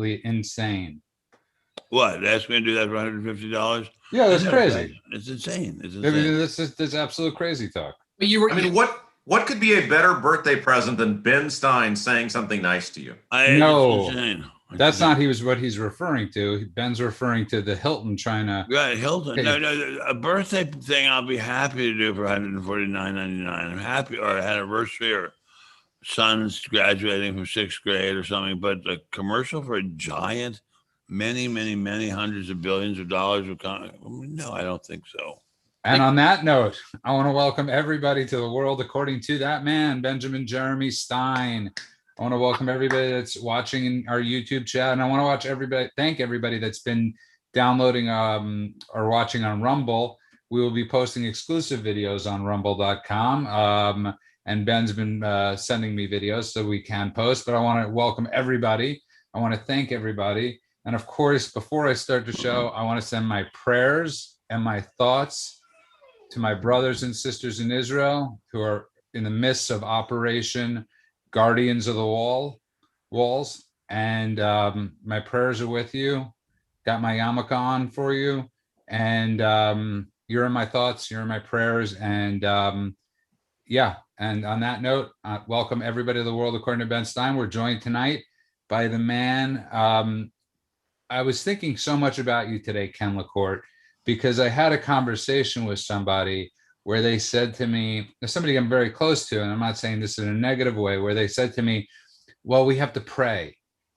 absolutely insane. What? Ask me to do that for $150? Yeah, that's crazy. It's insane. It's I mean, insane. this absolute crazy talk. But what could be a better birthday present than Ben Stein saying something nice to you? No, that's not what he's referring to. Ben's referring to the Hilton trying to. Right, Hilton. No, a birthday thing I'll be happy to do for $149.99. I'm happy, or an anniversary, or son's graduating from 6th grade or something. But a commercial for a giant, many, many, many hundreds of billions of dollars of no, I don't think so. And on that note, I want to welcome everybody to the world according to that man, Benjamin Jeremy Stein. I want to welcome everybody that's watching our YouTube chat, and I want to thank everybody that's been downloading or watching on Rumble. We will be posting exclusive videos on rumble.com, and Ben's been sending me videos so we can post, but I want to welcome everybody. I want to thank everybody. And of course, before I start the show, I want to send my prayers and my thoughts to my brothers and sisters in Israel who are in the midst of Operation Guardians of the Walls. And my prayers are with you. Got my yarmulke on for you. And you're in my thoughts, you're in my prayers. And yeah, and on that note, welcome everybody to the world according to Ben Stein. We're joined tonight by the man. I was thinking so much about you today, Ken LaCourte, because I had a conversation with somebody where they said to me, somebody I'm very close to, and I'm not saying this in a negative way, where they said to me, well, we have to pray.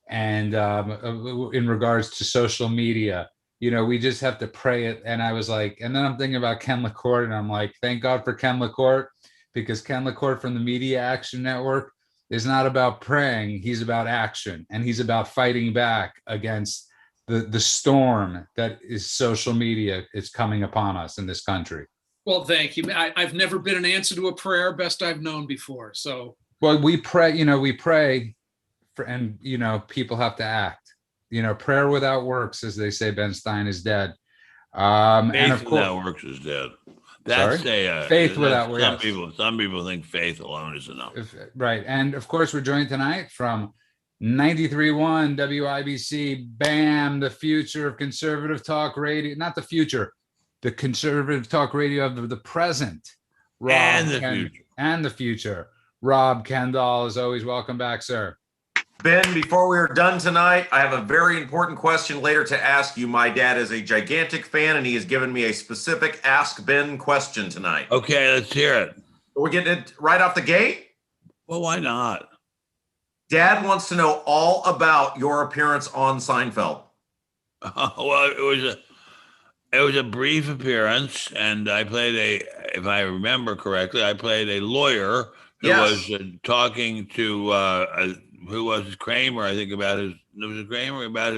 And in regards to social media, we just have to pray it. And I was like, and then I'm thinking about Ken LaCourte, and I'm like, thank God for Ken LaCourte, because Ken LaCourte from the Media Action Network is not about praying. He's about action, and he's about fighting back against the storm that is social media is coming upon us in this country. Well, thank you. I've never been an answer to a prayer, best I've known before. So, well, we pray, we pray for, and, people have to act, prayer without works, as they say, Ben Stein, is dead. Faith and of course, without works is dead. That's faith without works. Some people think faith alone is enough. Right. And of course, we're joined tonight from 93.1 WIBC, BAM, the future of conservative talk radio, not the future, the conservative talk radio of the present. And the future. Rob Kendall, as always, welcome back, sir. Ben, before we are done tonight, I have a very important question later to ask you. My dad is a gigantic fan, and he has given me a specific Ask Ben question tonight. Okay, let's hear it. We're getting it right off the gate? Well, why not? Dad wants to know all about your appearance on Seinfeld. Well, it was a brief appearance, and I played if I remember correctly, I played a lawyer who was talking to who was Kramer, I think, about his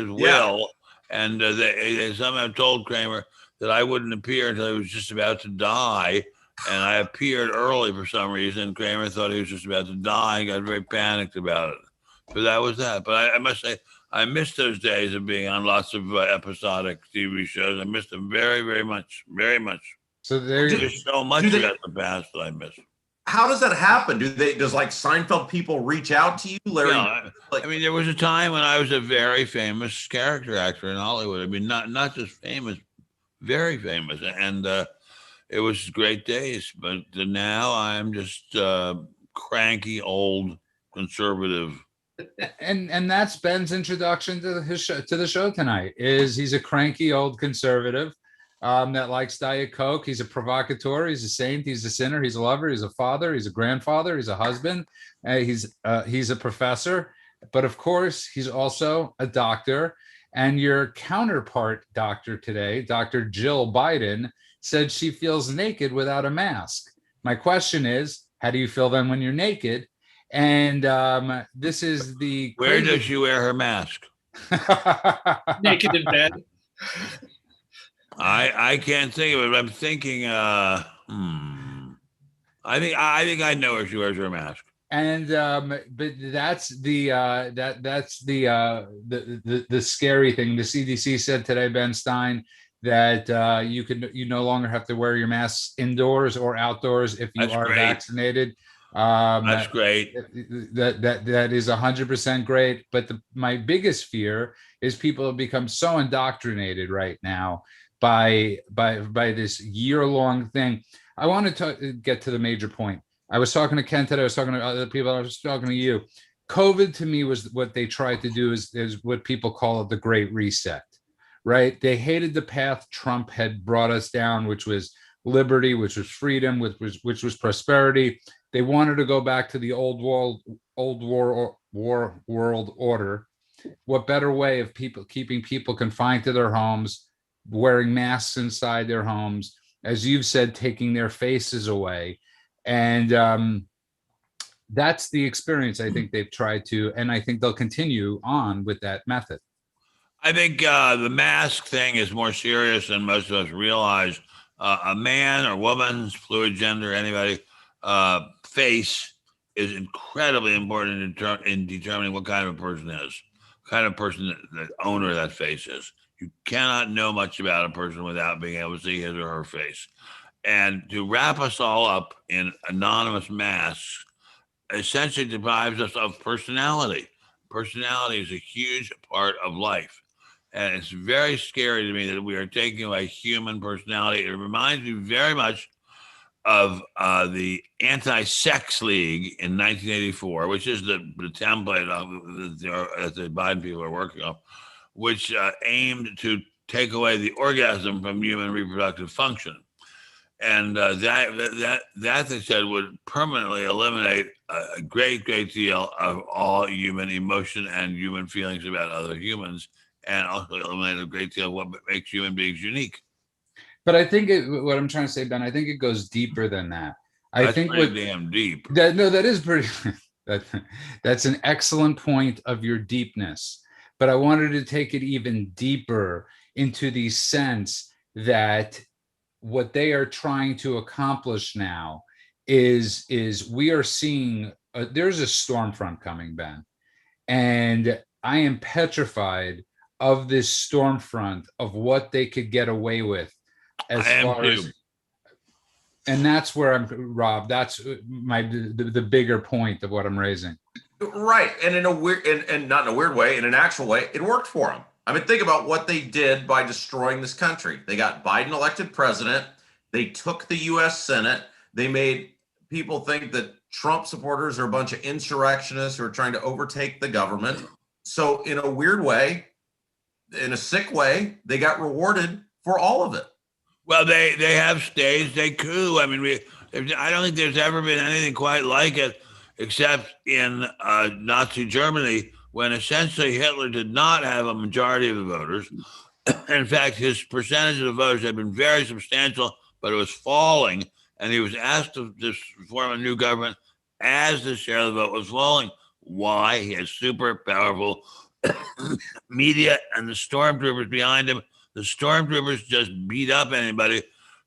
will, and they somehow told Kramer that I wouldn't appear until he was just about to die. And I appeared early for some reason. Kramer thought he was just about to die and got very panicked about it. But that was that. But I must say, I missed those days of being on lots of episodic TV shows. I missed them very, very much, very much. So there's so much about the past that I miss. How does that happen? Does like Seinfeld people reach out to you, Larry? Yeah, I mean, there was a time when I was a very famous character actor in Hollywood. I mean, not just famous, very famous, and it was great days. But now I'm just cranky old conservative. And that's Ben's introduction to the show tonight. He's a cranky old conservative that likes Diet Coke. He's a provocateur. He's a saint. He's a sinner. He's a lover. He's a father. He's a grandfather. He's a husband. He's a professor. But of course, he's also a doctor. And your counterpart doctor today, Dr. Jill Biden, said she feels naked without a mask. My question is, how do you feel then when you're naked? And this is the where does she wear her mask? Naked in bed. I can't think of it. But I'm thinking. I think I know where she wears her mask. And but that's the scary thing. The CDC said today, Ben Stein, that you no longer have to wear your masks indoors or outdoors if you are vaccinated. That's great. That is 100% great. But my biggest fear is people have become so indoctrinated right now by this year-long thing. I want to get to the major point. I was talking to Ken today. I was talking to other people. I was talking to you. COVID to me was what they tried to do is what people call it the Great Reset, right? They hated the path Trump had brought us down, which was liberty, which was freedom, which was prosperity. They wanted to go back to the old world order. What better way of keeping people confined to their homes, wearing masks inside their homes, as you've said, taking their faces away, and that's the experience I think they've tried to, and I think they'll continue on with that method. I think the mask thing is more serious than most of us realize. A man or woman's fluid gender, anybody, face is incredibly important in determining what kind of a person is, what kind of person the owner of that face is. You cannot know much about a person without being able to see his or her face. And to wrap us all up in anonymous masks essentially deprives us of personality. Personality is a huge part of life. And it's very scary to me that we are taking away human personality. It reminds me very much of the Anti-Sex League in 1984, which is the template that the Biden people are working on, which aimed to take away the orgasm from human reproductive function. And that they said would permanently eliminate a great deal of all human emotion and human feelings about other humans, and also eliminate a great deal of what makes human beings unique. But I think what I'm trying to say, Ben, I think it goes deeper than that. That's pretty damn deep. That is pretty. That's an excellent point of your deepness. But I wanted to take it even deeper into the sense that what they are trying to accomplish now is we are seeing there's a storm front coming, Ben, and I am petrified of this storm front of what they could get away with as far as, and that's where I'm, Rob, that's the bigger point of what I'm raising. Right. And in a weird, and not in a weird way, in an actual way, it worked for them. I mean, think about what they did by destroying this country. They got Biden elected president. They took the U.S. Senate. They made people think that Trump supporters are a bunch of insurrectionists who are trying to overtake the government. So in a weird way, in a sick way, they got rewarded for all of it. Well, they have staged a coup. I mean, I don't think there's ever been anything quite like it, except in Nazi Germany, when essentially Hitler did not have a majority of the voters. In fact, his percentage of the voters had been very substantial, but it was falling, and he was asked to form a new government as the share of the vote was falling. Why? He has super powerful media and the stormtroopers behind him. The stormtroopers just beat up anybody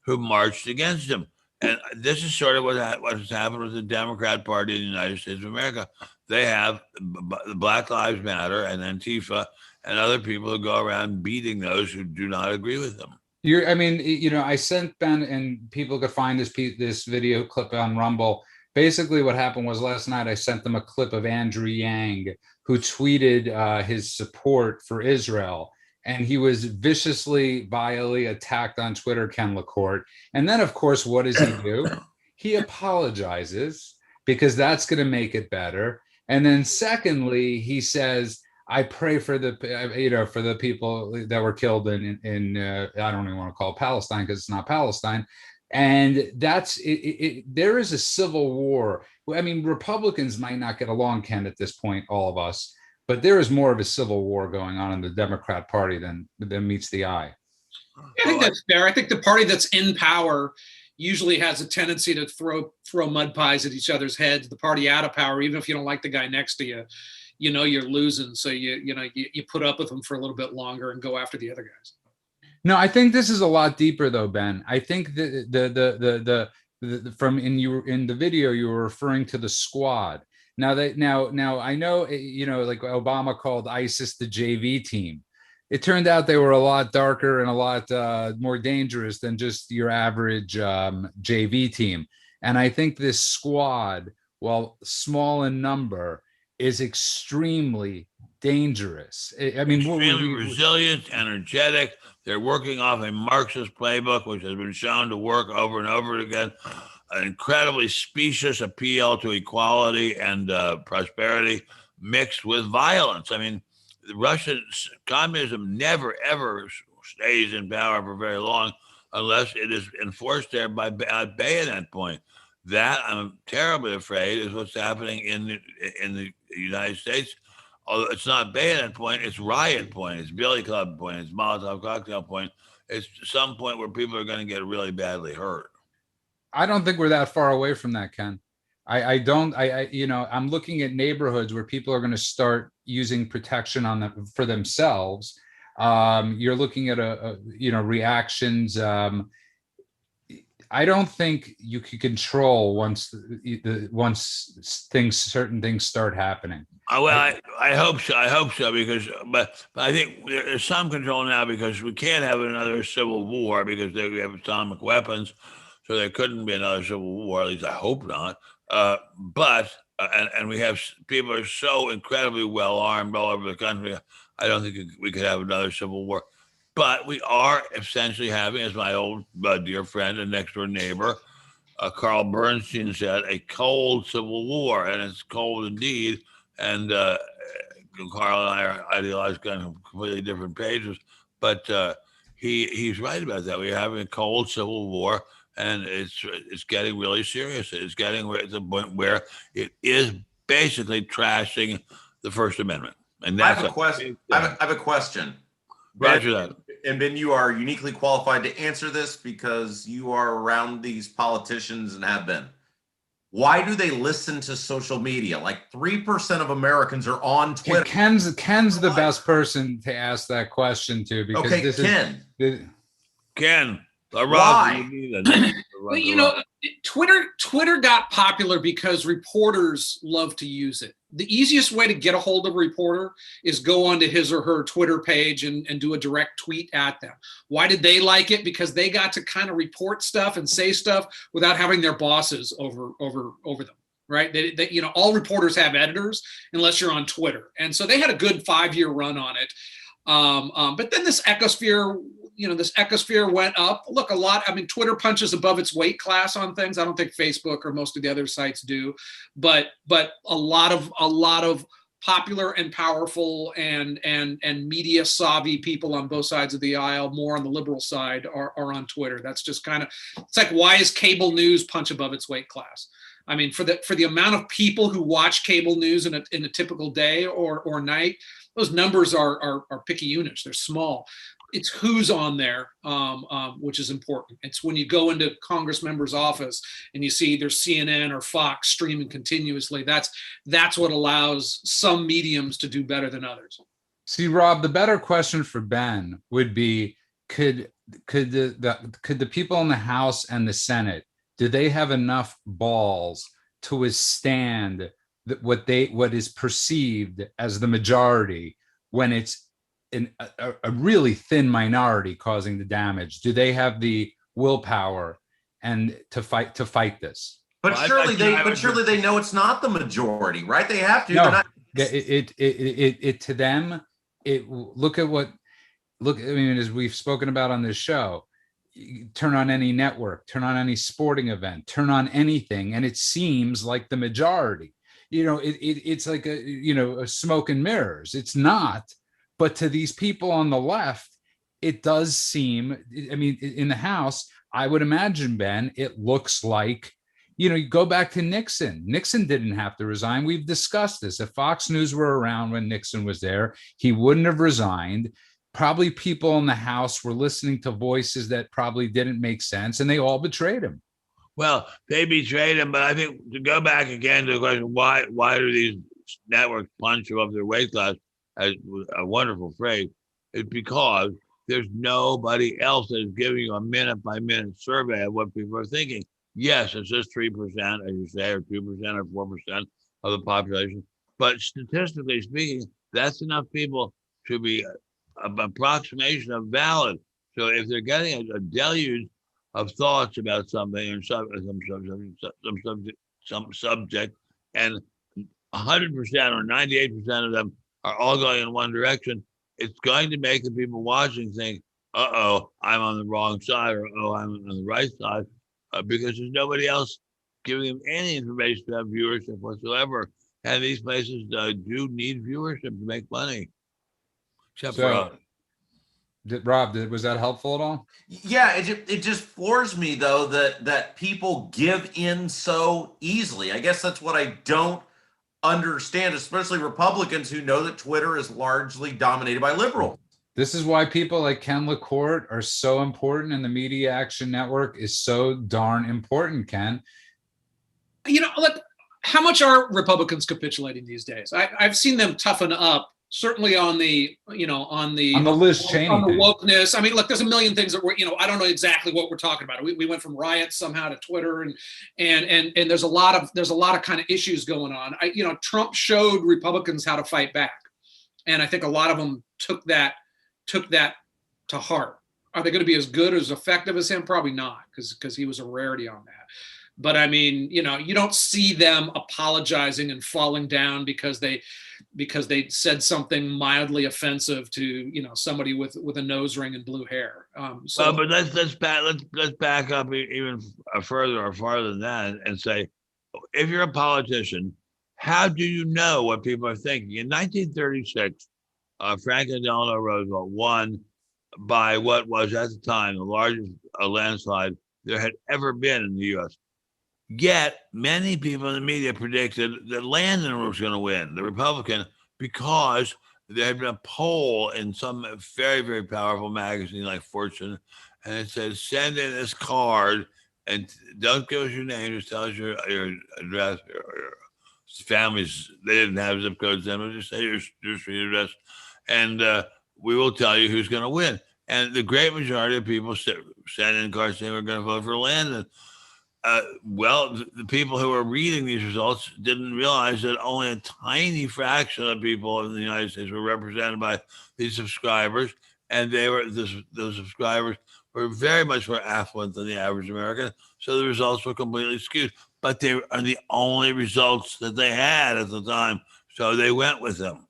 who marched against him. And this is sort of what has happened with the Democrat Party in the United States of America. They have the Black Lives Matter and Antifa and other people who go around beating those who do not agree with them. I sent Ben, and people could find this video clip on Rumble. Basically, what happened was last night I sent them a clip of Andrew Yang, who tweeted his support for Israel. And he was vilely attacked on Twitter, Ken LaCourte. And then, of course, what does he do? He apologizes, because that's going to make it better. And then secondly, he says, I pray for the people that were killed in I don't even want to call it Palestine, because it's not Palestine. And that's it. There is a civil war. I mean, Republicans might not get along, Ken, at this point, all of us. But there is more of a civil war going on in the Democrat Party than meets the eye. I think that's fair. I think the party that's in power usually has a tendency to throw mud pies at each other's heads. The party out of power, even if you don't like the guy next to you, you know you're losing. So you put up with them for a little bit longer and go after the other guys. No, I think this is a lot deeper, though, Ben. I think in the video you were referring to the squad. Now I know, like Obama called ISIS the JV team. It turned out they were a lot darker and a lot more dangerous than just your average JV team. And I think this squad while small in number, is extremely dangerous. I mean, extremely resilient, energetic. They're working off a Marxist playbook, which has been shown to work over and over again. An incredibly specious appeal to equality and prosperity mixed with violence. I mean, Russian communism never, ever stays in power for very long unless it is enforced there by bayonet point. That, I'm terribly afraid, is what's happening in the United States. Although it's not bayonet point, it's riot point, it's billy club point, it's Molotov cocktail point. It's some point where people are going to get really badly hurt. I don't think we're that far away from that, Ken. I'm looking at neighborhoods where people are going to start using protection on them for themselves. You're looking at reactions. I don't think you can control once certain things start happening. Well, I hope so. I hope so, because but I think there's some control now, because we can't have another civil war because we have atomic weapons, so there couldn't be another civil war. At least I hope not. But we have people are so incredibly well armed all over the country. I don't think we could have another civil war. But we are essentially having, as my old dear friend and next door neighbor, Carl Bernstein said, a cold civil war, and it's cold indeed. And Carl and I are idealized on completely different pages, but he's right about that. We're having a cold civil war, and it's getting really serious. It's getting to the point where it is basically trashing the First Amendment. And that's I have a question. I have a question. Roger that. And Ben, you are uniquely qualified to answer this because you are around these politicians and have been. Why do they listen to social media? Like 3% of Americans are on Twitter. Ken's the best person to ask that question to, because this Ken. Ken. Why? Well, Twitter got popular because reporters love to use it. The easiest way to get a hold of a reporter is go onto his or her Twitter page and do a direct tweet at them. Why did they like it? Because they got to kind of report stuff and say stuff without having their bosses over them. Right? They all reporters have editors unless you're on Twitter. And so they had a good 5-year run on it. But then this ecosphere went up. Look, Twitter punches above its weight class on things. I don't think Facebook or most of the other sites do, but a lot of popular and powerful and media savvy people on both sides of the aisle, more on the liberal side, are on Twitter. That's just it's like, why is cable news punch above its weight class? I mean, for the amount of people who watch cable news in a typical day or night, those numbers are picky units. They're small. It's who's on there, which is important. It's when you go into Congress member's office and you see there's CNN or Fox streaming continuously. That's what allows some mediums to do better than others. See, Rob, the better question for Ben would be: could the people in the House and the Senate, do they have enough balls to withstand what is perceived as the majority when it's a really thin minority causing the damage? Do they have the willpower and to fight this? But surely they know it's not the majority, right? They have to. No, it to them. I mean, as we've spoken about on this show, turn on any network, turn on any sporting event, turn on anything, and it seems like the majority. It's like a smoke and mirrors. It's not. But to these people on the left, it does seem, I mean, in the House, I would imagine, Ben, it looks like, you go back to Nixon. Nixon didn't have to resign. We've discussed this. If Fox News were around when Nixon was there, he wouldn't have resigned. Probably people in the House were listening to voices that probably didn't make sense, and they all betrayed him. Well, they betrayed him, but I think to go back again to the question, why do these networks punch above their weight class, as a wonderful phrase, is because there's nobody else that is giving you a minute-by-minute survey of what people are thinking. Yes, it's just 3%, as you say, or 2% or 4% of the population. But statistically speaking, that's enough people to be an approximation of valid. So if they're getting a deluge of thoughts about something or some subject, and 100% or 98% of them are all going in one direction, it's going to make the people watching think, uh-oh, I'm on the wrong side, or oh, I'm on the right side, because there's nobody else giving them any information about viewership whatsoever. And these places do need viewership to make money. Except for us. Rob, was that helpful at all? Yeah, it just floors me though that people give in so easily. I guess that's what I don't understand, especially Republicans who know that Twitter is largely dominated by liberals. This is why people like Ken LaCourte are so important, and the Media Action Network is so darn important, Ken. Look, how much are Republicans capitulating these days? I've seen them toughen up, certainly on the Liz Cheney on the wokeness. I mean, look, there's a million things that we're, I don't know exactly what we're talking about. We went from riots somehow to Twitter, and there's a lot of kind of issues going on. Trump showed Republicans how to fight back, and I think a lot of them took that to heart. Are they going to be as good or as effective as him? Probably not, because he was a rarity on that. But I mean, you don't see them apologizing and falling down because they said something offensive to somebody with a nose ring and blue hair. But let's back up even further or farther than that and say, if you're a politician, how do you know what people are thinking? In 1936, Franklin Delano Roosevelt won by what was at the time the largest landslide there had ever been in the U.S. Yet many people in the media predicted that Landon was going to win, the Republican, because there had been a poll in some very, very powerful magazine like Fortune, and it said, send in this card and don't give us your name, just tell us your address, your families. They didn't have zip codes then, but just say your street address, and we will tell you who's going to win. And the great majority of people sent in cards saying we're going to vote for Landon. Well, the people who were reading these results didn't realize that only a tiny fraction of people in the United States were represented by these subscribers, and those subscribers were very much more affluent than the average American, so the results were completely skewed. But they are the only results that they had at the time, so they went with them.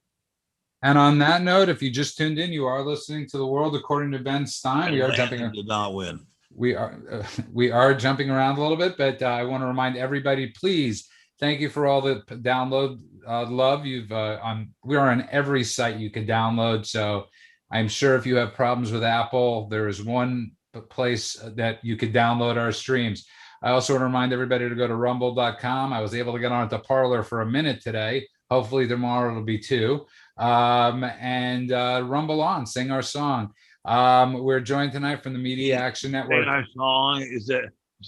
And on that note, if you just tuned in, you are listening to The World According to BenStein. We are jumping. Did not win. We are jumping around a little bit, but I want to remind everybody, please, thank you for all the download love. We are on every site you can download. So I'm sure if you have problems with Apple, there is one place that you could download our streams. I also want to remind everybody to go to rumble.com. I was able to get on the Parler for a minute today. Hopefully tomorrow it'll be 2. And rumble on, sing our song. We're joined tonight from the Media Action Network. Our song is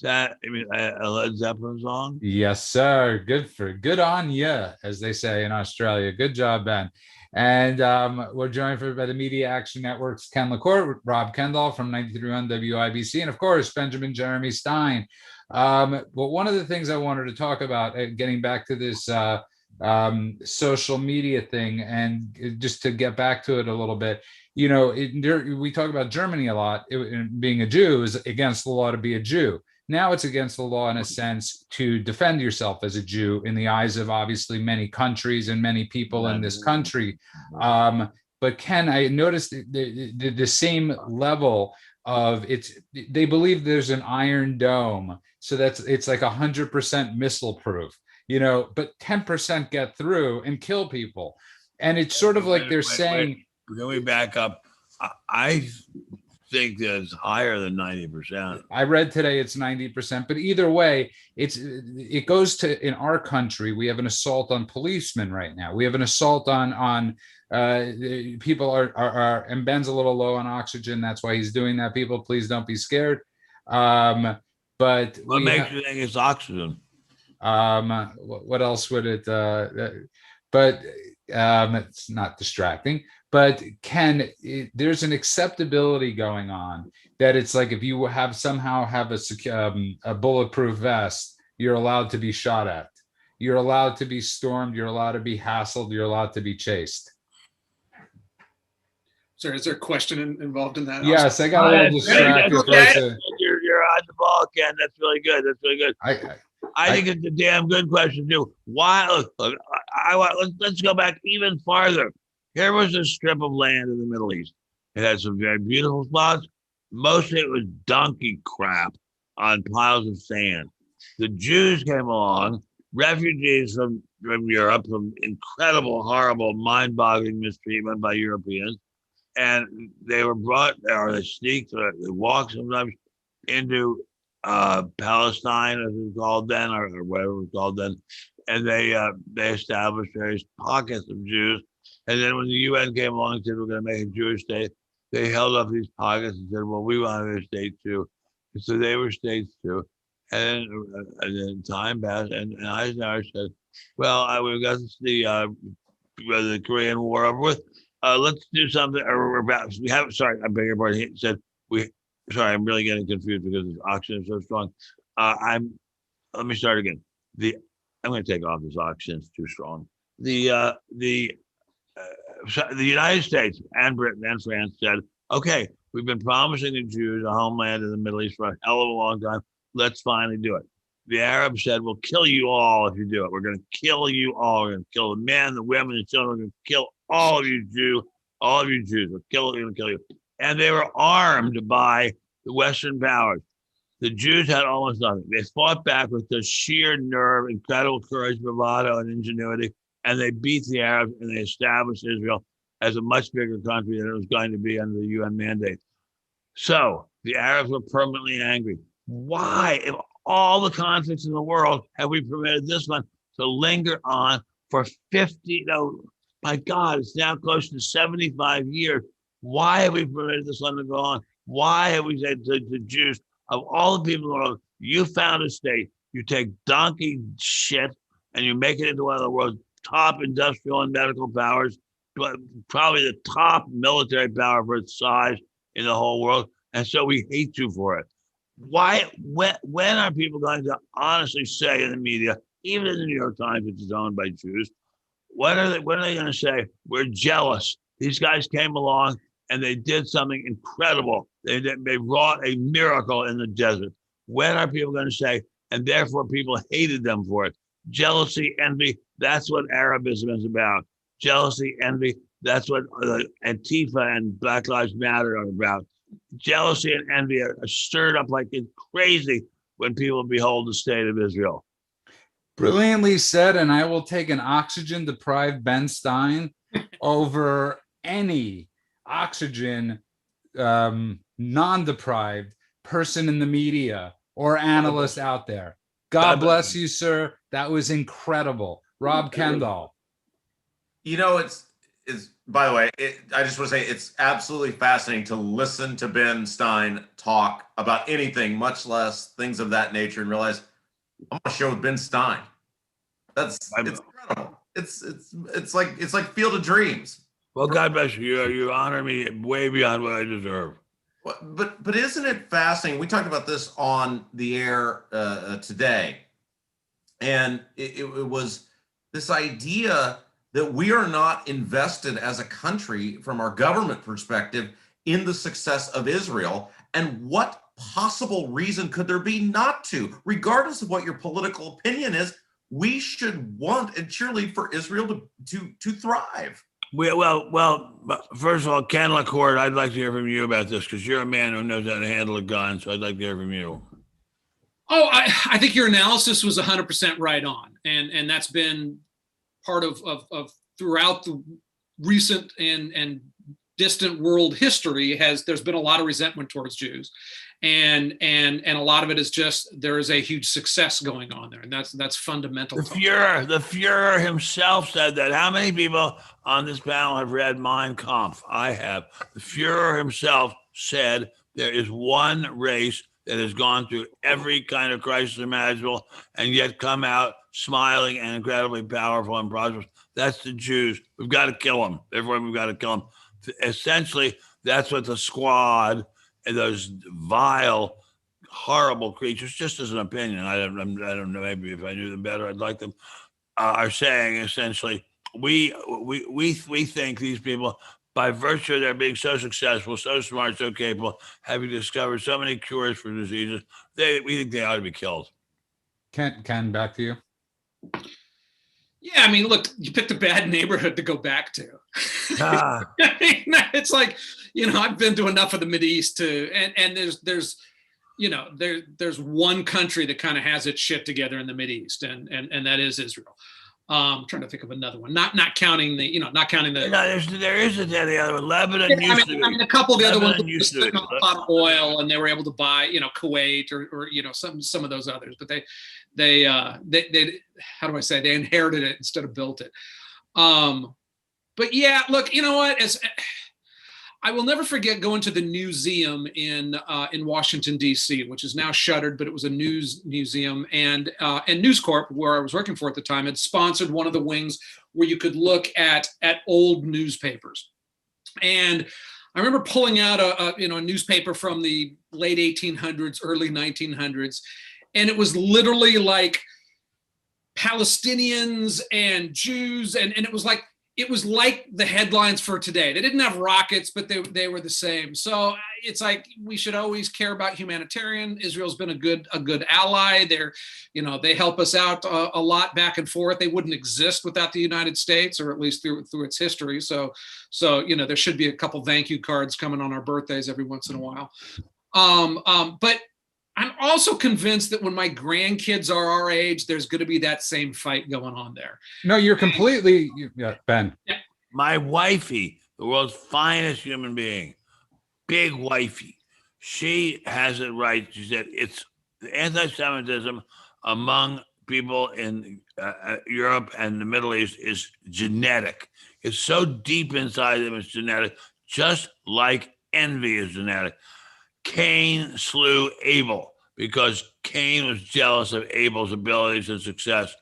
that a Led Zeppelin song? Yes, sir. Good on ya, as they say in Australia. Good job, Ben. And we're joined by the Media Action Network's Ken LaCourte, Rob Kendall from 93.1 WIBC, and of course Benjamin Jeremy Stein. But one of the things I wanted to talk about, getting back to this social media thing, and just to get back to it a little bit, we talk about Germany a lot. Being a Jew is against the law to be a Jew. Now it's against the law in a sense to defend yourself as a Jew in the eyes of obviously many countries and many people in this country. But Ken, I noticed the same level of they believe there's an Iron Dome, so it's like 100% missile proof, but 10% get through and kill people. And it's sort of like they're saying. Can we back up? I think that it's higher than 90%. I read today it's 90%, but either way, it goes to, in our country, we have an assault on policemen right now. We have an assault on people are, and Ben's a little low on oxygen. That's why he's doing that. People, please don't be scared. But what makes you think it's oxygen? What else would it? But it's not distracting. But Ken, there's an acceptability going on that it's like if you somehow have a bulletproof vest, you're allowed to be shot at. You're allowed to be stormed. You're allowed to be hassled. You're allowed to be chased. Sorry, is there a question involved in that? Yes, I got a little distracted. You're on the ball, Ken. That's really good. I think it's a damn good question too. Why? Look, let's go back even farther. Here was a strip of land in the Middle East. It had some very beautiful spots. Most of it was donkey crap on piles of sand. The Jews came along, refugees from Europe, from incredible, horrible, mind-boggling mistreatment by Europeans, and they were brought, or they sneaked, or they walked sometimes into Palestine, as it was called then, or whatever it was called then, and they established various pockets of Jews. And then when the UN came along and said we're going to make a Jewish state, they held up these pockets and said, "Well, we want a state too." And so they were states too. And then time passed, and Eisenhower said, "Well, we've got the Korean War over with. Let's do something." Or about we have. Sorry, I beg your pardon. He said we. Sorry, I'm really getting confused because the oxygen is so strong. Let me start again. I'm going to take off this oxygen. It's too strong. The United States and Britain and France said, "Okay, we've been promising the Jews a homeland in the Middle East for a hell of a long time. Let's finally do it." The Arabs said, "We'll kill you all if you do it. We're going to kill you all. We're going to kill the men, the women, the children. We're going to kill all of you Jews. All of you Jews. We're going to kill you." And they were armed by the Western powers. The Jews had almost nothing. They fought back with the sheer nerve, incredible courage, bravado, and ingenuity, and they beat the Arabs, and they established Israel as a much bigger country than it was going to be under the UN mandate. So the Arabs were permanently angry. Why, if all the conflicts in the world, have we permitted this one to linger on for 50, no, my God, it's now close to 75 years. Why have we permitted this one to go on? Why have we said to the Jews, of all the people in the world, you found a state, you take donkey shit and you make it into one of the world's top industrial and medical powers, probably the top military power for its size in the whole world, and so we hate you for it. Why? When are people going to honestly say in the media, even in the New York Times, which is owned by Jews, when are they going to say, "We're jealous. These guys came along and they did something incredible. They wrought a miracle in the desert"? When are people going to say, and therefore people hated them for it? Jealousy, envy, that's what Arabism is about. Jealousy, envy, that's what Antifa and Black Lives Matter are about. Jealousy and envy are stirred up like it's crazy when people behold the state of Israel. Brilliantly said, and I will take an oxygen-deprived BenStein over any oxygen non-deprived person in the media or analyst out there. God bless you, sir. That was incredible. Rob Kendall. You know, it's by the way, I just want to say it's absolutely fascinating to listen to Ben Stein talk about anything, much less things of that nature, and realize I'm on a show with Ben Stein. It's incredible. It's like Field of Dreams. Well, God bless you. You honor me way beyond what I deserve. But isn't it fascinating? We talked about this on the air today, and it was this idea that we are not invested as a country from our government perspective in the success of Israel. And what possible reason could there be not to? Regardless of what your political opinion is, we should want and cheerlead for Israel to thrive. Well, first of all, Ken LaCourt, I'd like to hear from you about this because you're a man who knows how to handle a gun. So I'd like to hear from you. Oh, I think your analysis was 100% right on. And that's been part of throughout the recent and distant world history. There's been a lot of resentment towards Jews. And a lot of it is just there is a huge success going on there, and that's fundamental. The Fuhrer himself said that. How many people on this panel have read Mein Kampf? I have. The Fuhrer himself said there is one race that has gone through every kind of crisis imaginable and yet come out smiling and incredibly powerful and prosperous. That's the Jews. We've got to kill them. Therefore, we've got to kill them. Essentially, that's what the Squad and those vile, horrible creatures, just as an opinion, I don't know, maybe if I knew them better, I'd like them, are saying essentially, we think these people, by virtue of their being so successful, so smart, so capable, having discovered so many cures for diseases, we think they ought to be killed. Ken, back to you. Yeah, I mean, look, you picked a bad neighborhood to go back to. Ah. It's like, I've been to enough of the Mideast and there's one country that kind of has its shit together in the Mideast, and that is Israel. I'm trying to think of another one, not counting the. No, there isn't any other one. Lebanon Yeah, used to be. I mean, a couple of the other ones Lebanon were used to sitting be. on a pot of oil, and they were able to buy, Kuwait or some of those others. But they how do I say, they inherited it instead of built it. But yeah, look, you know what? I will never forget going to the museum in Washington, D.C., which is now shuttered, but it was a news museum. And News Corp, where I was working for at the time, had sponsored one of the wings where you could look at old newspapers. And I remember pulling out a newspaper from the late 1800s, early 1900s, and it was literally like Palestinians and Jews, and it was like the headlines for today. They didn't have rockets, but they were the same. So it's like, we should always care about humanitarian. Israel's been a good ally. They help us out a lot back and forth. They wouldn't exist without the United States, or at least through its history. So there should be a couple thank you cards coming on our birthdays every once in a while. But I'm also convinced that when my grandkids are our age, there's going to be that same fight going on there. No, you're completely, Ben. Yeah. My wifey, the world's finest human being, big wifey, she has it right. She said it's the anti-Semitism among people in Europe and the Middle East is genetic. It's so deep inside them, it's genetic, just like envy is genetic. Cain slew Abel because Cain was jealous of Abel's abilities and success.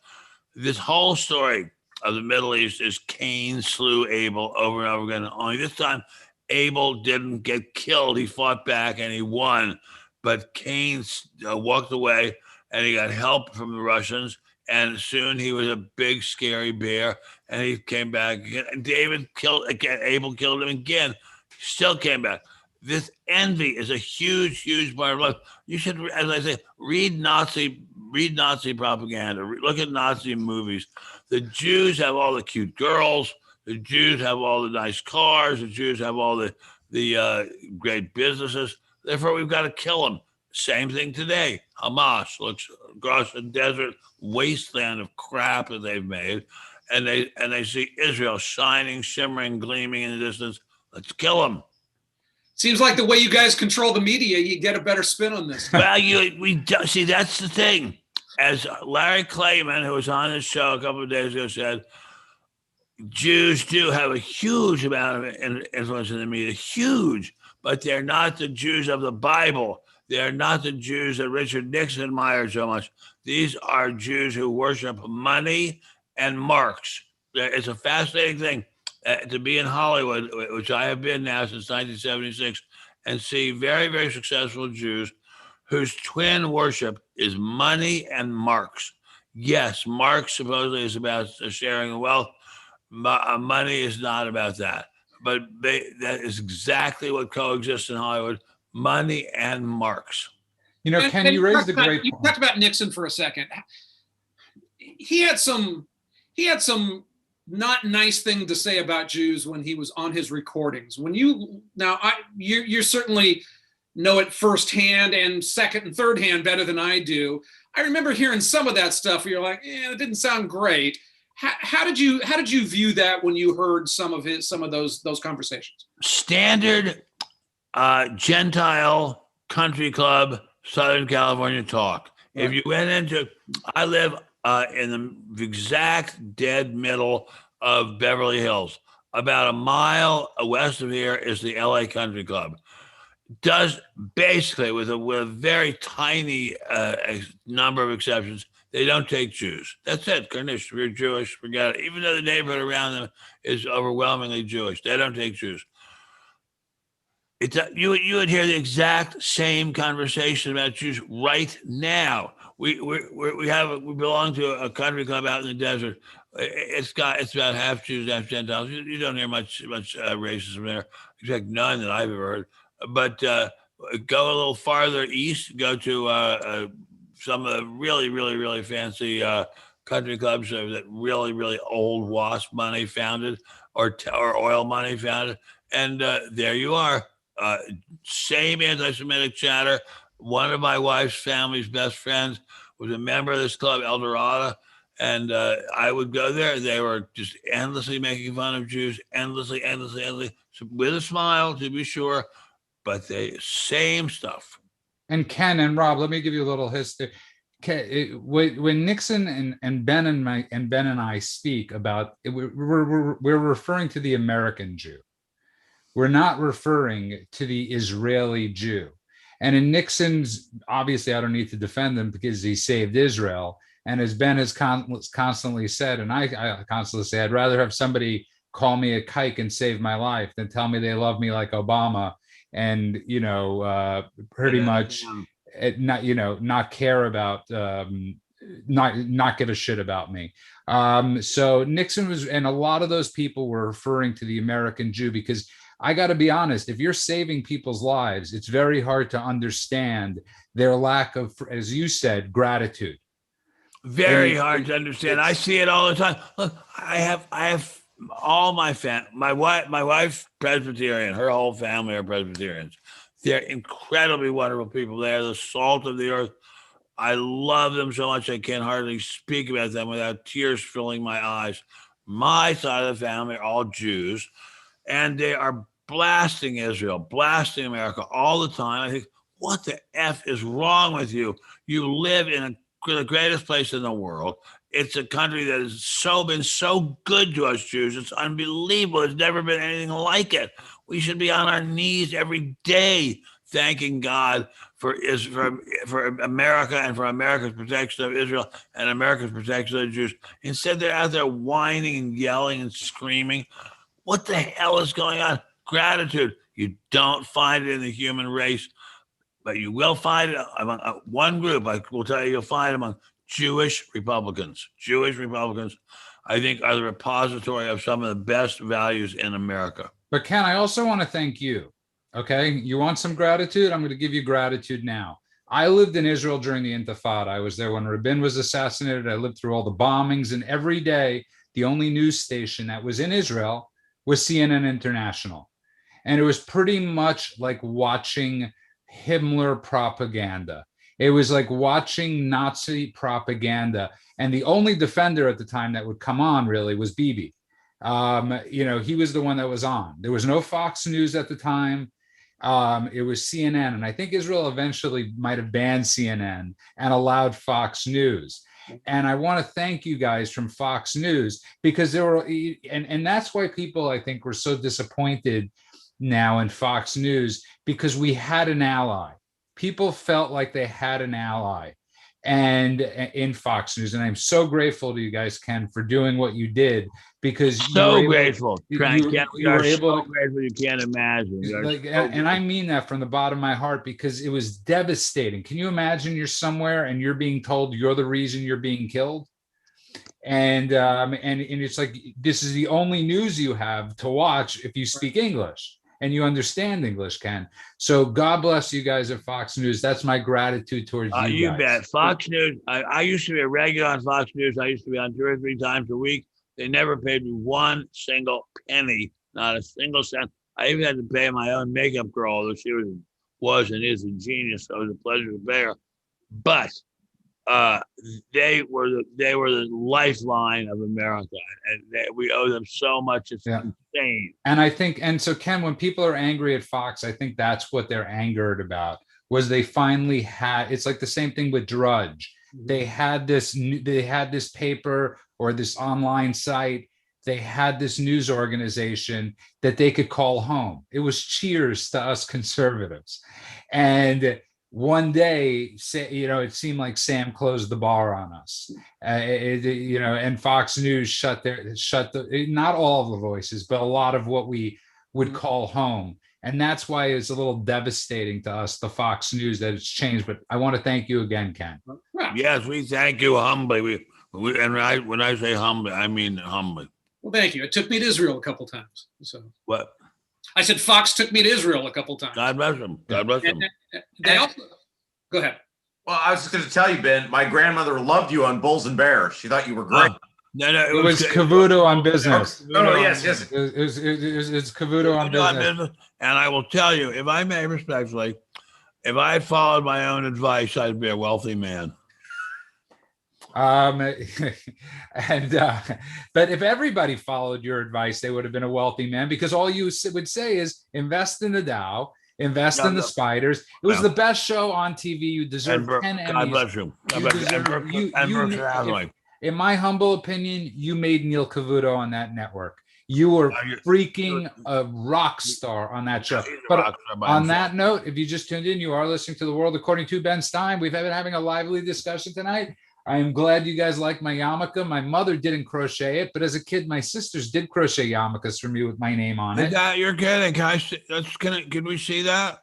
This whole story of the Middle East is Cain slew Abel over and over again. Only this time, Abel didn't get killed. He fought back and he won. But Cain walked away and he got help from the Russians. And soon he was a big, scary bear. And he came back again. And Abel killed him again. He still came back. This envy is a huge, huge part of life. You should, as I say, read Nazi propaganda. Look at Nazi movies. The Jews have all the cute girls. The Jews have all the nice cars. The Jews have all the great businesses. Therefore, we've got to kill them. Same thing today. Hamas looks across a desert wasteland of crap that they've made, and they see Israel shining, shimmering, gleaming in the distance. Let's kill them. Seems like the way you guys control the media, you get a better spin on this. Well, see, that's the thing. As Larry Klayman, who was on this show a couple of days ago, said, Jews do have a huge amount of influence in the media, huge, but they're not the Jews of the Bible. They're not the Jews that Richard Nixon admired so much. These are Jews who worship money and Marx. It's a fascinating thing. To be in Hollywood, which I have been now since 1976, and see very, very successful Jews whose twin worship is money and Marx. Yes, Marx supposedly is about sharing wealth. Money is not about that. But that is exactly what coexists in Hollywood, money and Marx. Ken, you raised a great point. You talked about Nixon for a second. He had some not nice thing to say about Jews when he was on his recordings. You certainly know it firsthand and second and third hand better than I do. I remember hearing some of that stuff where you're like, it didn't sound great. How did you view that when you heard some of those conversations? Standard Gentile country club, Southern California talk. Right. If you went into, I live in the exact dead middle of Beverly Hills. About a mile west of here is the LA Country Club. Does basically, with a very tiny number of exceptions, they don't take Jews. That's it. If you're Jewish, forget it. Even though the neighborhood around them is overwhelmingly Jewish, they don't take Jews. You would hear the exact same conversation about Jews right now. We belong to a country club out in the desert. It's about half Jews, half Gentiles. You don't hear much racism there, except none that I've ever heard. But go a little farther east, go to some of the really, really, really fancy country clubs that really, really old WASP money founded or oil money founded. And there you are. Same anti-Semitic chatter. One of my wife's family's best friends was a member of this club, El Dorado. And I would go there. They were just endlessly making fun of Jews, endlessly, with a smile, to be sure, but the same stuff. And Ken and Rob, let me give you a little history. When Nixon and Ben and I speak about it, we're referring to the American Jew. We're not referring to the Israeli Jew. And in Nixon's, obviously, I don't need to defend him because he saved Israel. And as Ben has constantly said, and I constantly say, I'd rather have somebody call me a kike and save my life than tell me they love me like Obama and, pretty much not care about, not give a shit about me. So Nixon was, and a lot of those people were referring to the American Jew, because I got to be honest, if you're saving people's lives, it's very hard to understand their lack of, as you said, gratitude. Very hard to understand. I see it all the time. Look, I have all my wife's Presbyterian. Her whole family are Presbyterians. They're incredibly wonderful people. They're the salt of the earth. I love them so much I can't hardly speak about them without tears filling my eyes. My side of the family are all Jews, and they are blasting Israel, blasting America all the time. I think, what the F is wrong with you? You live in the greatest place in the world. It's a country that has been so good to us Jews. It's unbelievable. There's never been anything like it. We should be on our knees every day thanking God for America and for America's protection of Israel and America's protection of the Jews. Instead, they're out there whining and yelling and screaming. What the hell is going on? Gratitude. You don't find it in the human race, but you will find it among one group. I will tell you, you'll find it among Jewish Republicans. Jewish Republicans, I think, are the repository of some of the best values in America. But Ken, I also want to thank you. Okay, you want some gratitude? I'm going to give you gratitude now. I lived in Israel during the Intifada. I was there when Rabin was assassinated. I lived through all the bombings, and every day, the only news station that was in Israel was CNN International. And it was pretty much like watching Himmler propaganda. It was like watching Nazi propaganda. And the only defender at the time that would come on really was Bibi. He was the one that was on. There was no Fox News at the time. It was CNN. And I think Israel eventually might have banned CNN and allowed Fox News. And I want to thank you guys from Fox News, because there were, and that's why people, I think, were so disappointed now in Fox News, because we had an ally. People felt like they had an ally and in Fox News. And I'm so grateful to you guys, Ken, for doing what you did, because grateful. You were able to, grateful you can't imagine. And I mean that from the bottom of my heart, because it was devastating. Can you imagine you're somewhere and you're being told you're the reason you're being killed? And it's like, this is the only news you have to watch if you speak English and you understand English, Ken. So God bless you guys at Fox News. That's my gratitude towards you. You guys. Bet. Fox News. I used to be a regular on Fox News. I used to be on 2 or 3 times a week. They never paid me one single penny, not a single cent. I even had to pay my own makeup girl, although she was and is a genius. So it was a pleasure to pay her. But they were the lifeline of America, and we owe them so much. It's insane. And I think, and so Ken, when people are angry at Fox, I think that's what they're angered about, was they finally had, it's like the same thing with Drudge. They had this paper or this online site. They had this news organization that they could call home. It was cheers to us conservatives. And one day, it seemed like Sam closed the bar on us, and Fox News shut not all of the voices, but a lot of what we would call home. And that's why it's a little devastating to us, the Fox News, that it's changed. But I want to thank you again, Ken. Yes, we thank you humbly. When I say humbly, I mean humbly. Well, thank you. It took me to Israel a couple times. So what? I said Fox took me to Israel a couple times. God bless them. God bless them. They also, go ahead. Well, I was just going to tell you, Ben, my grandmother loved you on Bulls and Bears. She thought you were great. No, It was Cavuto on business. Oh, yes. It's Cavuto on business. And I will tell you, if I may respectfully, if I had followed my own advice, I'd be a wealthy man. But if everybody followed your advice, they would have been a wealthy man, because all you would say is invest in the Dow, invest in the spiders. It was the best show on TV. You deserve 10 Emmys. God bless you. In my humble opinion, you made Neil Cavuto on that network. You were freaking a rock star on that show. But on that note, if you just tuned in, you are listening to The World According to BenStein. We've been having a lively discussion tonight. I am glad you guys like my yarmulke. My mother didn't crochet it, but as a kid, my sisters did crochet yarmulkes for me with my name on it. You're kidding. Can we see that?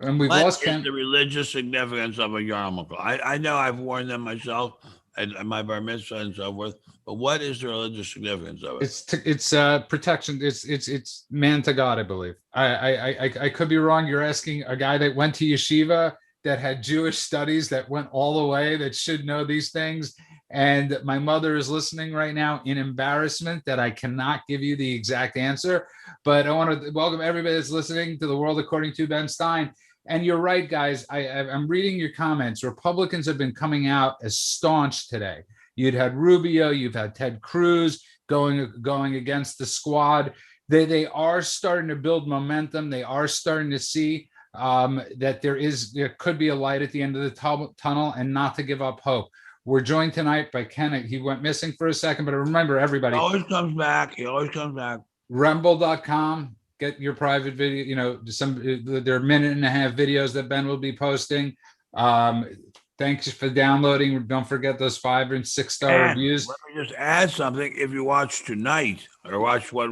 And we've lost the religious significance of a yarmulke? I know I've worn them myself at my bar mitzvah and so forth, but what is the religious significance of it? It's protection. It's man to God, I believe. I could be wrong. You're asking a guy that went to yeshiva, that had Jewish studies, that went all the way, that should know these things. And my mother is listening right now in embarrassment that I cannot give you the exact answer. But I want to welcome everybody that's listening to The World According to BenStein. And you're right, guys. I'm reading your comments. Republicans have been coming out as staunch today. You'd had Rubio, you've had Ted Cruz going against the squad. They are starting to build momentum. They are starting to see that there could be a light at the end of the tunnel, and not to give up hope. We're joined tonight by Ken. He went missing for a second, but remember, everybody. He always comes back. Rumble.com. Get your private video. There are 1.5 minute videos that Ben will be posting. Thanks for downloading. Don't forget those 5 and 6 star reviews. Let me just add something. If you watch tonight, or watch what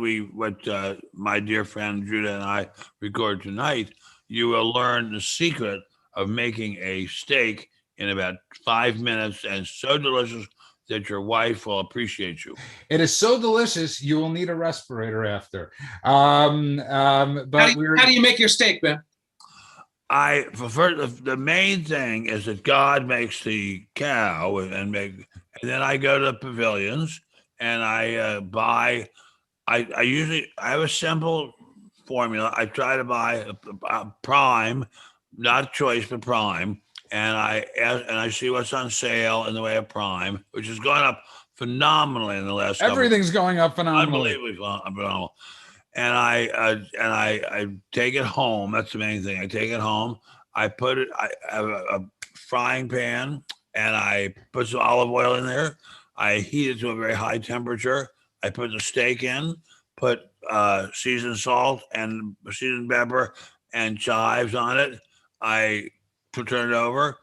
my dear friend Judah and I record tonight, you will learn the secret of making a steak in about 5 minutes, and so delicious that your wife will appreciate you. It is so delicious, you will need a respirator after. But how do you make your steak, Ben? The main thing is that God makes the cow, and then I go to pavilions and I buy. I have a simple formula. I try to buy a prime, not choice, but prime, and I see what's on sale in the way of prime, which has gone up phenomenally in the last. Everything's going up phenomenally. Unbelievably phenomenal. And I take it home. That's the main thing. I take it home. I have a frying pan, and I put some olive oil in there. I heat it to a very high temperature. I put the steak in, put seasoned salt and seasoned pepper and chives on it. I turn it over.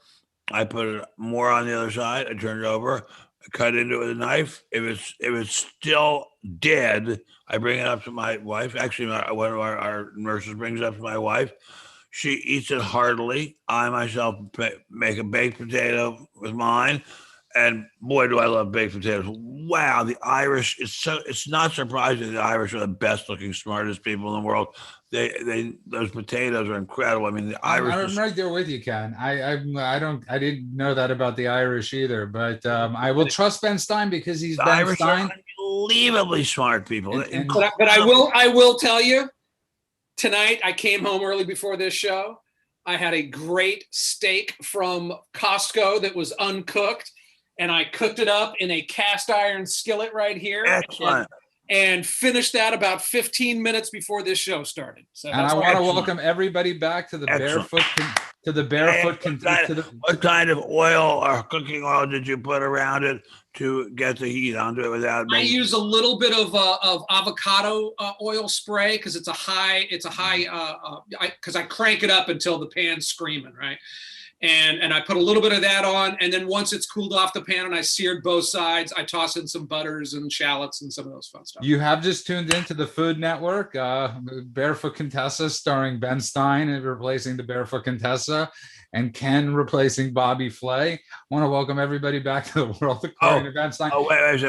I put it more on the other side. I turn it over. I cut into it with a knife. If it's still dead, I bring it up to my wife. Actually, one of our nurses brings it up to my wife. She eats it heartily. I myself make a baked potato with mine. And boy, do I love baked potatoes. Wow, the Irish, it's not surprising the Irish are the best looking, smartest people in the world. Those potatoes are incredible. I mean, the Irish. I'm right there with you, Ken. I didn't know that about the Irish either, but I will trust Ben Stein because he's Ben Irish Stein. Are unbelievably smart people. But I will tell you, tonight I came home early before this show. I had a great steak from Costco that was uncooked, and I cooked it up in a cast iron skillet right here. Excellent. And finished that about 15 minutes before this show started. So and I want to welcome everybody back to the barefoot. What kind of oil or cooking oil did you put around it to get the heat onto it without? I use a little bit of avocado oil spray because it's a high because I crank it up until the pan's screaming, right? And I put a little bit of that on, and then once it's cooled off the pan and I seared both sides, I toss in some butters and shallots and some of those fun stuff. You have just tuned into the Food Network, Barefoot Contessa, starring Ben Stein replacing the Barefoot Contessa, and Ken replacing Bobby Flay. I want to welcome everybody back to the World According to Ben Stein. Oh, wait a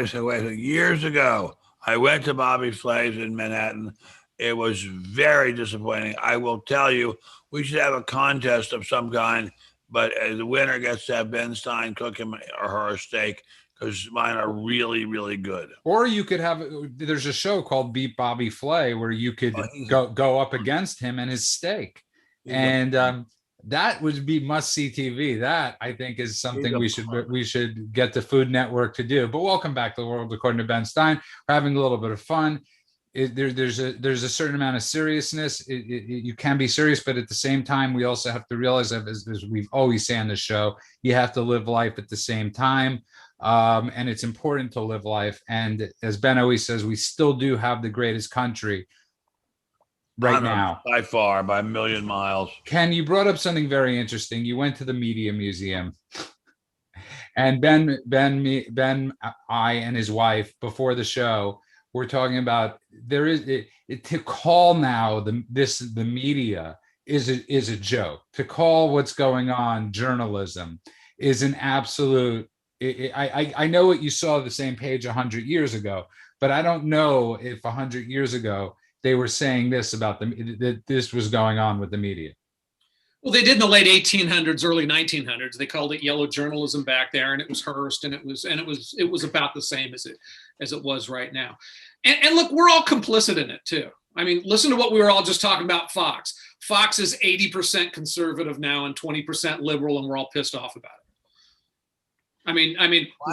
second. Years ago, I went to Bobby Flay's in Manhattan, It was very disappointing. I will tell you, we should have a contest of some kind, but the winner gets to have BenStein cook him or her a steak, because mine are really, really good. Or you could have, there's a show called Beat Bobby Flay where you could go up against him and his steak. And that would be must-see TV. That, I think, is something we should get the Food Network to do. But welcome back to the World According to Ben Stein. We're having a little bit of fun. There's a certain amount of seriousness. You can be serious, but at the same time, we also have to realize that, as we've always say on the show, you have to live life at the same time. And it's important to live life. And as Ben always says, we still do have the greatest country right now. By far, by a million miles. Ken, you brought up something very interesting. You went to the Media Museum. And Ben, I, and his wife, before the show, we're talking about to call now the media is a joke. To call what's going on journalism is an absolute. I know what you saw the same page 100 years ago, but I don't know if 100 years ago they were saying this about that this was going on with the media. Well, they did in the late 1800s, early 1900s. They called it yellow journalism back there, and it was Hearst, and it was about the same as it was right now. And look, we're all complicit in it too. I mean, listen to what we were all just talking about. Fox is 80% conservative now and 20% liberal, and we're all pissed off about it. I mean, I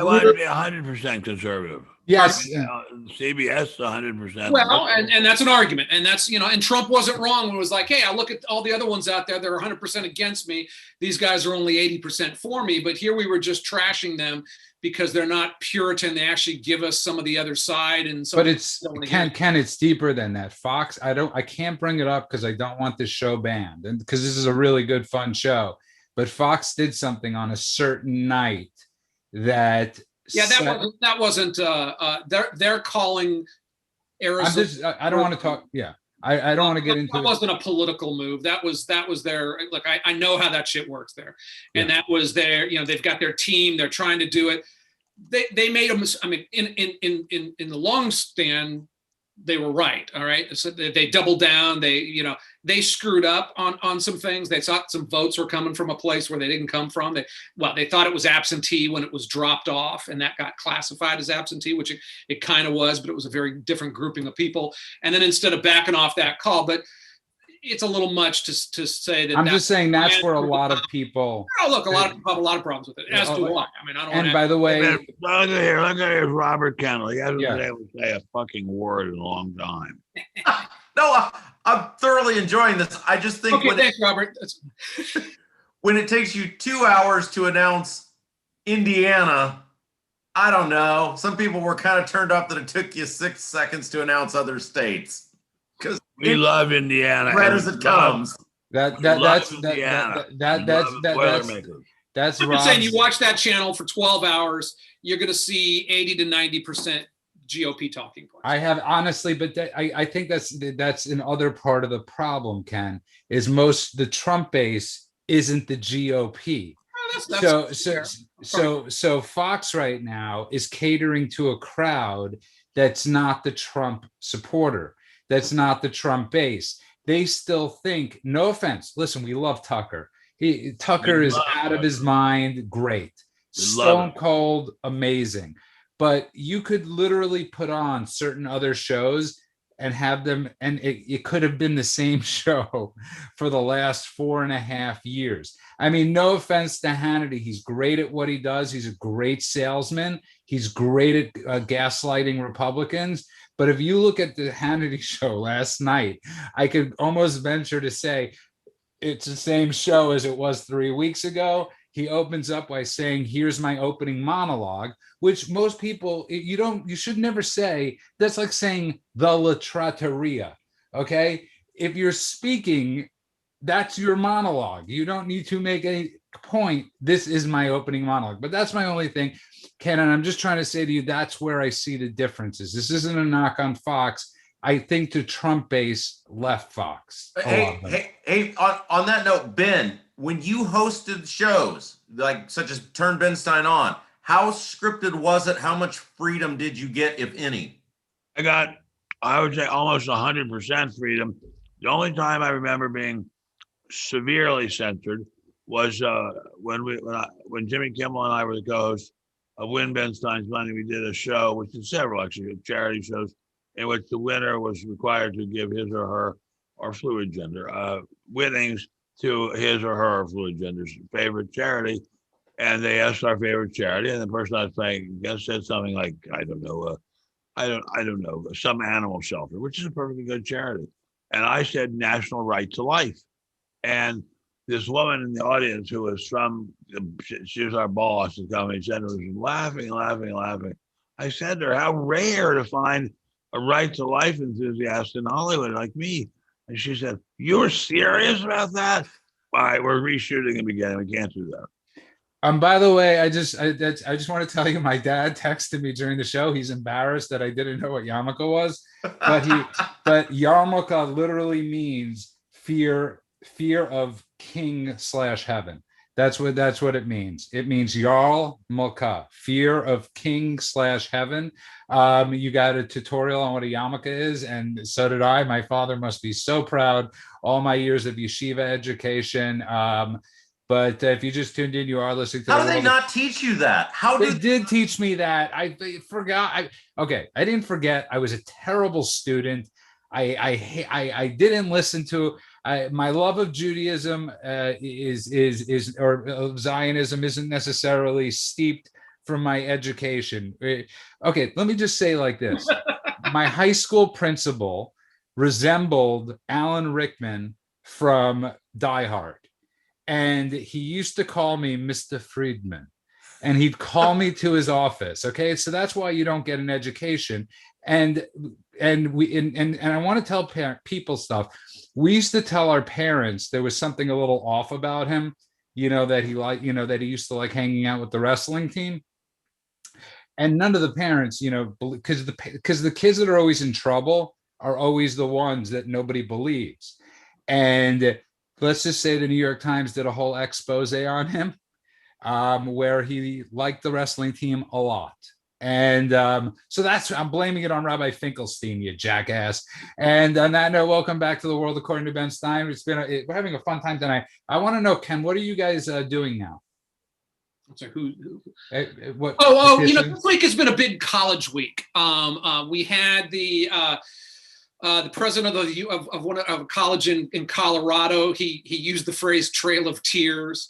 want to be 100% conservative. Yes, CBS 100%. Well, and that's an argument, and that's, and Trump wasn't wrong when it was like, hey, I look at all the other ones out there; they're 100% against me. These guys are only 80% for me. But here we were just trashing them because they're not Puritan. They actually give us some of the other side, and so. But it's Ken, it's deeper than that. Fox, I can't bring it up because I don't want this show banned, and because this is a really good, fun show. But Fox did something on a certain night that. Yeah, that wasn't. They're calling Arizona. I don't want to talk. Yeah, I don't want to get into. That wasn't a political move. That was their. Look, I know how that shit works there, and that was their. They've got their team. They're trying to do it. They made a mistake. I mean, in the long stand, they were right. All right, so they doubled down. They screwed up on some things. They thought some votes were coming from a place where they didn't come from. They thought it was absentee when it was dropped off, and that got classified as absentee, which it kind of was, but it was a very different grouping of people. And then instead of backing off that call, but it's a little much to say that. I'm just saying that's where a lot of people. Oh, look, a lot of people have a lot of problems with it. As do I. I mean, I don't. And by the way, look at Robert Kennel. He hasn't been able to say a fucking word in a long time. No, I'm thoroughly enjoying this. I just think thanks, Robert. When it takes you 2 hours to announce Indiana, I don't know. Some people were kind of turned up that it took you 6 seconds to announce other states. Because we love Indiana. Right as it comes. That's I'm saying you watch that channel for 12 hours, you're going to see 80 to 90% GOP talking points. I have honestly, but I think that's another part of the problem, Ken, is the Trump base isn't the GOP. So Fox right now is catering to a crowd that's not the Trump supporter. That's not the Trump base. They still think, no offense, listen, we love Tucker. Tucker is out of his mind. Great. Stone cold, amazing. But you could literally put on certain other shows and have them, and it could have been the same show for the last 4.5 years. I mean, no offense to Hannity. He's great at what he does. He's a great salesman. He's great at gaslighting Republicans. But if you look at the Hannity show last night, I could almost venture to say it's the same show as it was 3 weeks ago. He opens up by saying, here's my opening monologue, which most people, you should never say. That's like saying the La Trattoria, okay? If you're speaking, that's your monologue. You don't need to make a point. This is my opening monologue. But that's my only thing, Ken, and I'm just trying to say to you, that's where I see the differences. This isn't a knock on Fox. I think the Trump base left Fox. Hey, on that note, Ben, when you hosted shows such as Turn BenStein On, how scripted was it? How much freedom did you get, if any? I got I would say almost 100% freedom. The only time I remember being severely censored was when Jimmy Kimmel and I were the co-hosts of Win BenStein's Money. We did a show, which is several actually charity shows, in which the winner was required to give his or her or fluid gender winnings to his or her fluid gender's favorite charity. And they asked our favorite charity, and the person I was playing against said something like, I don't know, some animal shelter, which is a perfectly good charity. And I said National Right to Life. And this woman in the audience who was she was our boss at Comedy Central, was laughing. I said to her, how rare to find a right to life enthusiast in Hollywood like me. And she said, you're serious about that? All right, we're reshooting the beginning. We can't do that. By the way, I just want to tell you, my dad texted me during the show. He's embarrassed that I didn't know what yarmulke was, but yarmulke literally means fear of king/heaven. That's what it means. It means Jarl Mulka, fear of king/heaven. You got a tutorial on what a yarmulke is, and so did I. My father must be so proud. All my years of yeshiva education. But if you just tuned in, you are listening to. How do they not teach you that? They did teach me that. I forgot. I didn't forget. I was a terrible student. I didn't listen to. My love of Judaism or Zionism isn't necessarily steeped from my education. Okay, let me just say like this: my high school principal resembled Alan Rickman from Die Hard. And he used to call me Mr. Friedman, and he'd call me to his office. Okay, so that's why you don't get an education. And I want to tell people stuff. We used to tell our parents there was something a little off about him. That he used to like hanging out with the wrestling team. And none of the parents, because the kids that are always in trouble are always the ones that nobody believes. And let's just say the New York Times did a whole expose on him where he liked the wrestling team a lot. And so I'm blaming it on Rabbi Finkelstein, you jackass. And on that note, welcome back to The World According to BenStein. We're having a fun time tonight. I want to know, Ken, what are you guys doing now? So who? What? This week has been a big college week. We had the president of a college in Colorado. He used the phrase "trail of tears,"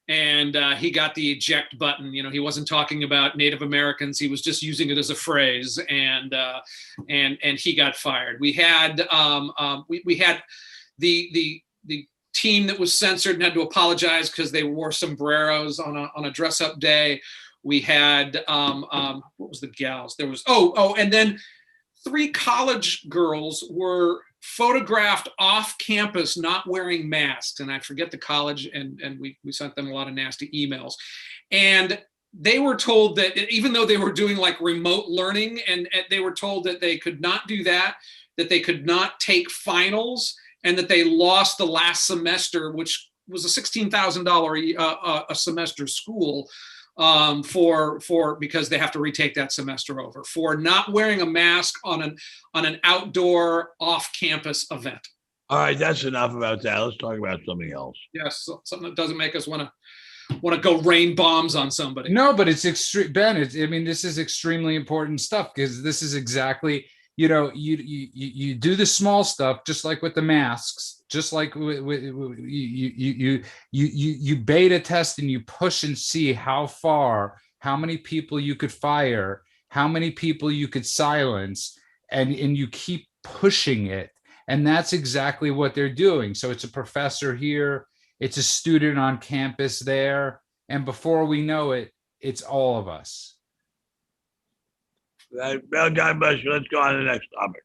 and he got the eject button. He wasn't talking about Native Americans. He was just using it as a phrase, and he got fired. We had the team that was censored and had to apologize because they wore sombreros on a dress up day. We had what was the gals? There was and then 3 college girls were photographed off campus not wearing masks, and I forget the college, and we sent them a lot of nasty emails. And they were told that even though they were doing like remote learning, and they were told that they could not do that they could not take finals, and that they lost the last semester, which was a $16,000 a semester school. Because they have to retake that semester over for not wearing a mask on an outdoor off-campus event. All right, that's enough about that. Let's talk about something else. Yes, something that doesn't make us want to go rain bombs on somebody. No, but it's extreme, Ben. This is extremely important stuff, because this is exactly, you do the small stuff, just like with the masks. Just like you beta test and you push and see how many people you could fire, how many people you could silence, and you keep pushing it. And that's exactly what they're doing. So it's a professor here, it's a student on campus there, and before we know it, it's all of us. Well, God bless you. Let's go on to the next topic.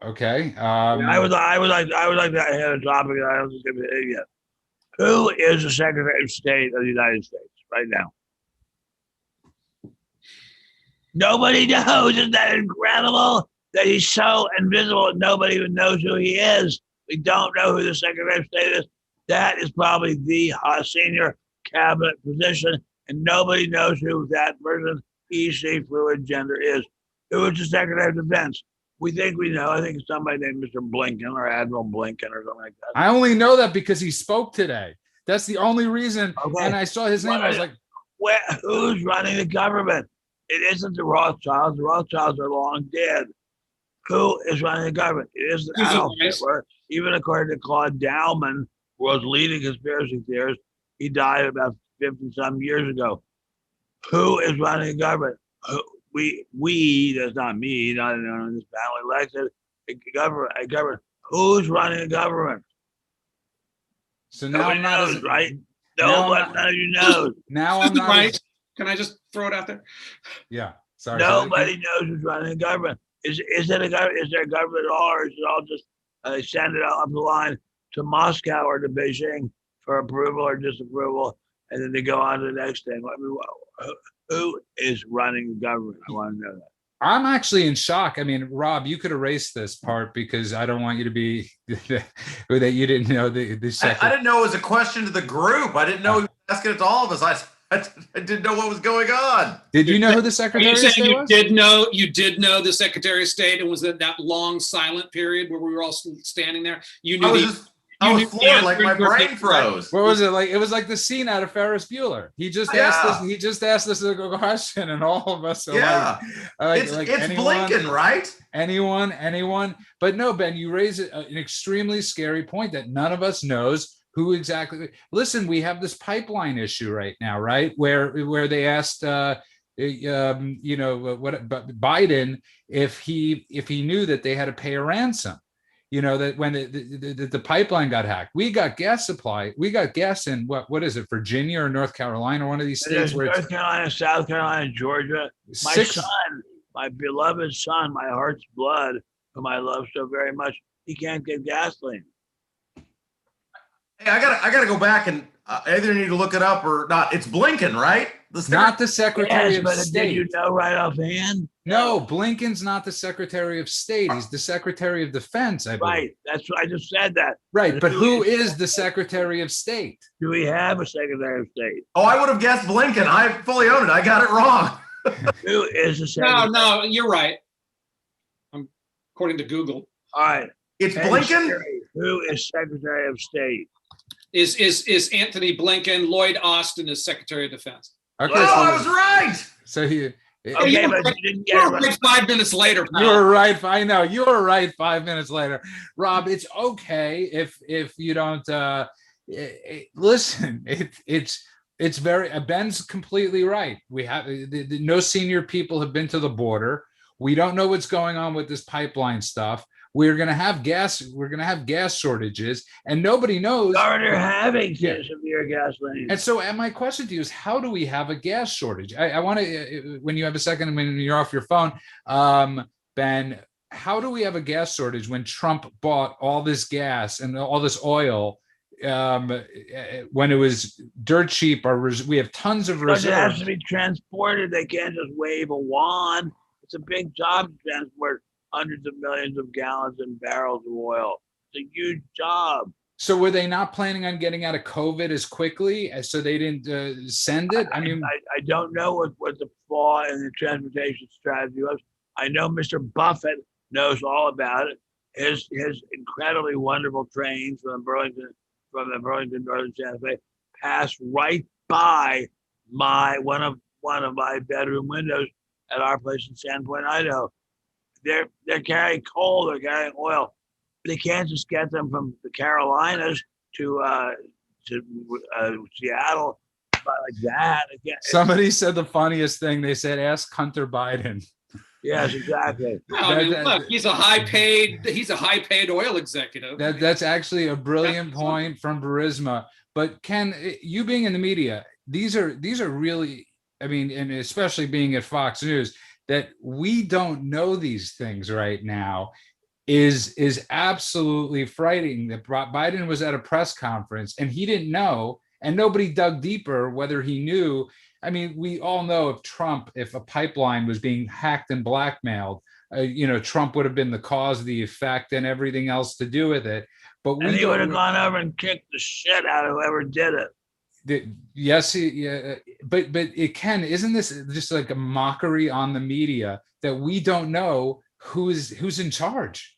Okay. I would like to hear a topic that I don't think I've hit yet. Who is the Secretary of State of the United States right now? Nobody knows. Isn't that incredible? That he's so invisible, nobody even knows who he is. We don't know who the Secretary of State is. That is probably the senior cabinet position, and nobody knows who that person, he, she, fluid gender is. Who is the Secretary of Defense? We think we know. I think somebody named Mr. Blinken or Admiral Blinken or something like that. I only know that because he spoke today. That's the only reason. Okay. And I saw his name. I was like, who's running the government? It isn't the Rothschilds. The Rothschilds are long dead. Who is running the government? It isn't Adolf Hitler. Even according to Claude Dowman, world's leading conspiracy theorist, he died about 50-some years ago. Who is running the government? That's not me, not in this panel, elected a government. Who's running the government? So now I'm not knows, right? None of you knows. Now I'm not right. Can I just throw it out there? Yeah. Sorry. Nobody knows who's running the government. Is there a government at all, or is it all just they send it up the line to Moscow or to Beijing for approval or disapproval, and then they go on to the next thing? I mean, who is running the government? I want to know that. I'm actually in shock. I mean, Rob, you could erase this part because I don't want you to be that you didn't know the second. I didn't know it was a question to the group. I didn't know he was asking it to all of us. I didn't know what was going on. Did you know who the Secretary of State was? You did know the Secretary of State. It was that long silent period where we were all standing there. You knew I was floored, like my brain froze. What was it like? It was like the scene out of Ferris Bueller. He just asked us. He just asked us a question, and all of us are it's Blinken, right? Anyone. But no, Ben, you raise an extremely scary point that none of us knows who exactly. Listen, we have this pipeline issue right now, right? Where they asked, Biden if he knew that they had to pay a ransom. That when the pipeline got hacked, we got gas supply. We got gas in what is it, Virginia or North Carolina, one of these states where North Carolina, South Carolina, Georgia. My son, my beloved son, my heart's blood, whom I love so very much, he can't get gasoline. Hey, I gotta go back and either need to look it up or not. It's Blinken, right? Not the Secretary of State. Did you know right offhand? No, Blinken's not the Secretary of State. He's the Secretary of Defense, I believe. Right, that's what I just said that. Right, but who is the Secretary of State? Do we have a Secretary of State? Oh, I would have guessed Blinken. I fully own it. I got it wrong. Who is the Secretary? No, you're right. According to Google. All right. It's Blinken? Who is Secretary of State? Is Anthony Blinken. Lloyd Austin is Secretary of Defense. Okay, I was right. So he. Okay, but you didn't get it right. 5 minutes later. Pal. You were right. I know you were right 5 minutes later, Rob. It's okay if you don't listen. It's very. Ben's completely right. We have no senior people have been to the border. We don't know what's going on with this pipeline stuff. We're going to have gas. We're going to have gas shortages, and nobody knows. They're having severe gasoline. And so, my question to you is, how do we have a gas shortage? I want to, when you have a second, when you're off your phone, Ben, how do we have a gas shortage when Trump bought all this gas and all this oil when it was dirt cheap? We have tons of reserves. It has to be transported. They can't just wave a wand. It's a big job to transport hundreds of millions of gallons and barrels of oil. It's a huge job. So were they not planning on getting out of COVID as quickly, so they didn't send it? I mean, I don't know what the flaw in the transportation strategy was. I know Mr. Buffett knows all about it. His incredibly wonderful trains from the Burlington Northern Santa Fe pass right by one of my bedroom windows at our place in Sandpoint, Idaho. They're carrying coal, they're carrying oil. They can't just get them from the Carolinas to Seattle like that. Somebody said the funniest thing. They said, "Ask Hunter Biden." Yes, exactly. Look, he's a high paid oil executive. That's actually a brilliant point from Burisma. But Ken, you being in the media, these are really, I mean, and especially being at Fox News, that we don't know these things right now is absolutely frightening. That Biden was at a press conference and he didn't know, and nobody dug deeper whether he knew. I mean, we all know if a pipeline was being hacked and blackmailed, Trump would have been the cause, the effect, and everything else to do with it. But he would have gone over and kicked the shit out of whoever did it. Yes, but it isn't this just like a mockery on the media that we don't know who's in charge?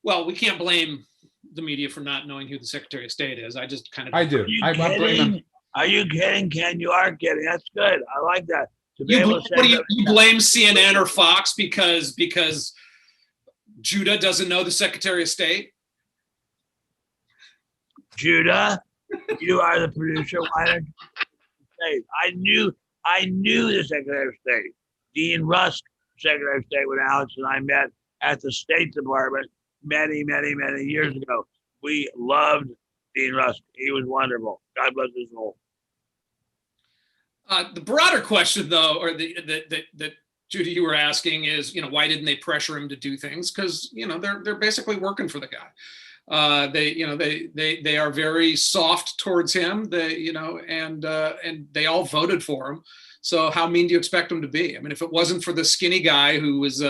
Well, we can't blame the media for not knowing who the Secretary of State is. I just kind of. I do. I blame him. Are you kidding, Ken? You are kidding. That's good. I like that. You blame CNN or Fox because Judah doesn't know the Secretary of State? Judah, you are the producer. Why don't you say? I knew the Secretary of State, Dean Rusk, Secretary of State, when Alex and I met at the State Department many years ago. We loved Dean Rusk. He was wonderful. God bless his soul. The broader question, though, or that Judy, you were asking is, why didn't they pressure him to do things? Because they're basically working for the guy. They are very soft towards him. And they all voted for him. So how mean do you expect him to be? I mean, if it wasn't for the skinny guy who was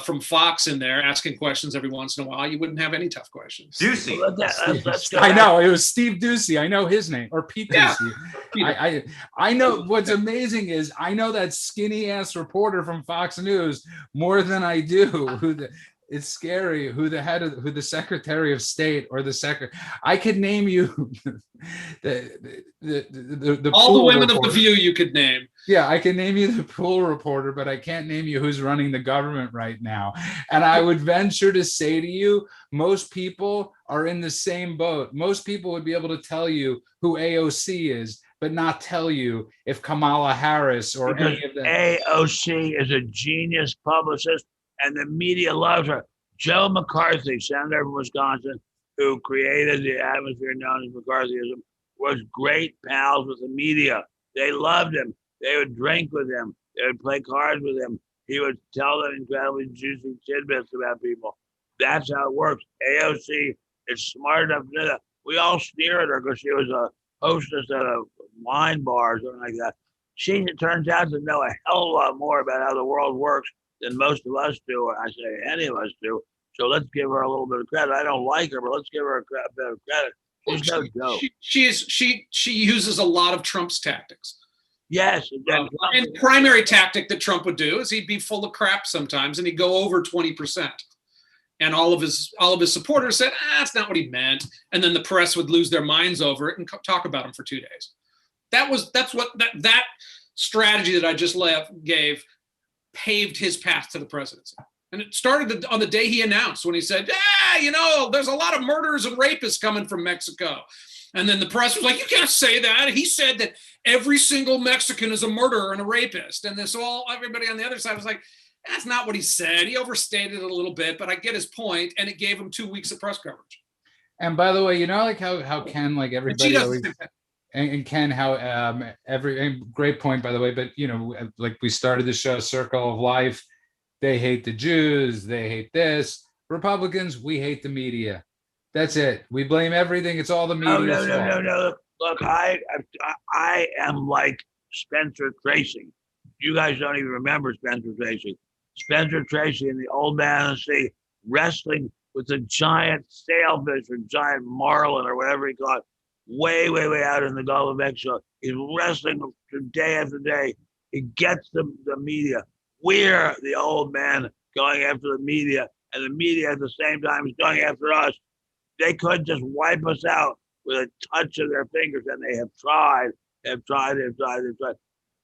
from Fox in there asking questions every once in a while, you wouldn't have any tough questions. Ducey. I know it was Steve Ducey. I know his name, or Pete Ducey. I know what's amazing is I know that skinny ass reporter from Fox News more than I do it's scary who the Secretary of State or the secretary. I could name you the all the women reporter. of the View you could name. Yeah, I can name you the pool reporter, but I can't name you who's running the government right now. And I would venture to say to you, most people are in the same boat. Most people would be able to tell you who AOC is, but not tell you if Kamala Harris or any of them. AOC is a genius publicist, and the media loves her. Joe McCarthy, senator from Wisconsin, who created the atmosphere known as McCarthyism, was great pals with the media. They loved him. They would drink with him. They would play cards with him. He would tell them incredibly juicy tidbits about people. That's how it works. AOC is smart enough to do that. We all sneer at her because she was a hostess at a wine bar or something like that. She turns out to know a hell of a lot more about how the world works than most of us do, or I say any of us do. So let's give her a little bit of credit. I don't like her, but let's give her a bit of credit. She's no joke. She uses a lot of Trump's tactics. Yes. And primary tactic that Trump would do is he'd be full of crap sometimes, and he'd go over 20%. And all of his supporters said, that's not what he meant. And then the press would lose their minds over it and talk about him for 2 days. That strategy that I just gave paved his path to the presidency. And it started on the day he announced, when he said, there's a lot of murderers and rapists coming from Mexico. And then the press was like, you can't say that. He said that every single Mexican is a murderer and a rapist. And everybody on the other side was like, that's not what he said. He overstated it a little bit, but I get his point. And it gave him 2 weeks of press coverage. And by the way, like how Ken, like everybody always, and Ken, how great point, by the way, but like we started the show Circle of Life. They hate the Jews. They hate this. Republicans, we hate the media. That's it. We blame everything. It's all the media. No. Look, I am like Spencer Tracy. You guys don't even remember Spencer Tracy. Spencer Tracy and the Old Man of the Sea wrestling with a giant sailfish or giant marlin or whatever he called it, way out in the Gulf of Mexico. He's wrestling day after day. He gets the media. We're the old man going after the media, and the media at the same time is going after us. They could just wipe us out with a touch of their fingers, and they have tried.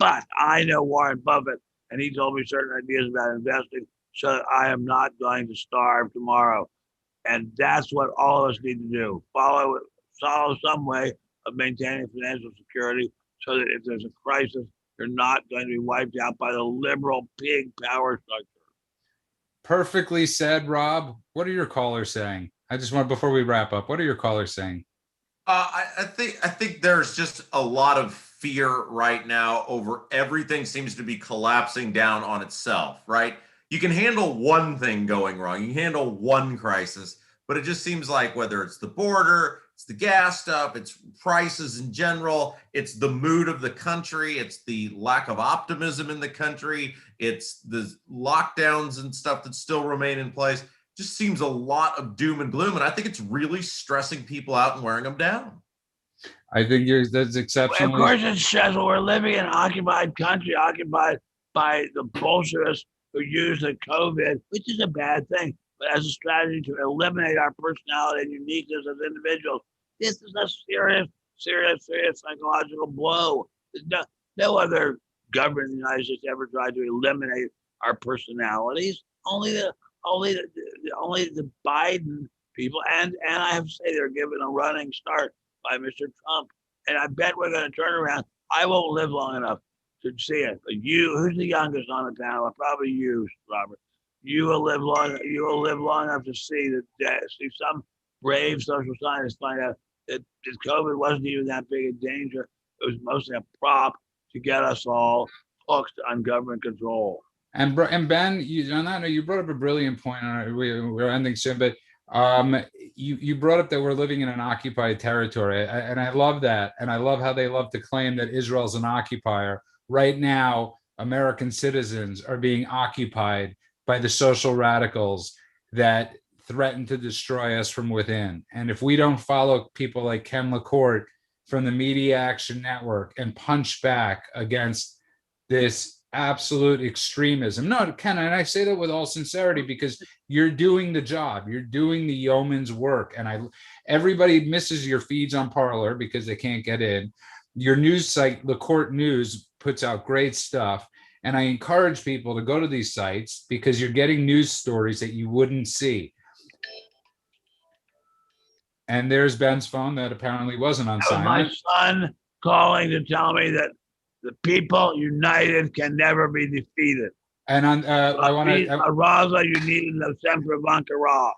But I know Warren Buffett, and he told me certain ideas about investing, so that I am not going to starve tomorrow. And that's what all of us need to do. Follow some way of maintaining financial security so that if there's a crisis, you're not going to be wiped out by the liberal pig power structure. Perfectly said, Rob. What are your callers saying? I just want, before we wrap up, what are your callers saying? I think there's just a lot of fear right now over everything seems to be collapsing down on itself, right? You can handle one thing going wrong. You can handle one crisis, but it just seems like whether it's the border, it's the gas stuff, it's prices in general, it's the mood of the country, it's the lack of optimism in the country, it's the lockdowns and stuff that still remain in place. Just seems a lot of doom and gloom, and I think it's really stressing people out and wearing them down. I think that's exceptional. Of course it's stressful. We're living in an occupied country, occupied by the Bolshevists who use the COVID, which is a bad thing, but as a strategy to eliminate our personality and uniqueness as individuals. This is a serious psychological blow. There's no other government in the United States ever tried to eliminate our personalities. Only the Biden people, and I have to say they're given a running start by Mr. Trump. And I bet we're going to turn around. I won't live long enough to see it. But you, who's the youngest on the panel? Probably you, Robert. You will live long. You will live long enough to see some brave social scientists find out that COVID wasn't even that big a danger. It was mostly a prop to get us all hooked on government control. And Ben, on that note, you brought up a brilliant point. We're ending soon, but you brought up that we're living in an occupied territory, and I love that. And I love how they love to claim that Israel's an occupier. Right now, American citizens are being occupied by the social radicals that threaten to destroy us from within. And if we don't follow people like Ken LaCourt from the Media Action Network and punch back against this absolute extremism. No, Ken, and I say that with all sincerity because you're doing the job. You're doing the yeoman's work. And everybody misses your feeds on Parler because they can't get in. Your news site, LaCourt News, puts out great stuff. And I encourage people to go to these sites because you're getting news stories that you wouldn't see. And there's Ben's phone that apparently wasn't on silent. My son calling to tell me that the people united can never be defeated. And I want to. Raza, you need no sempre Vankara.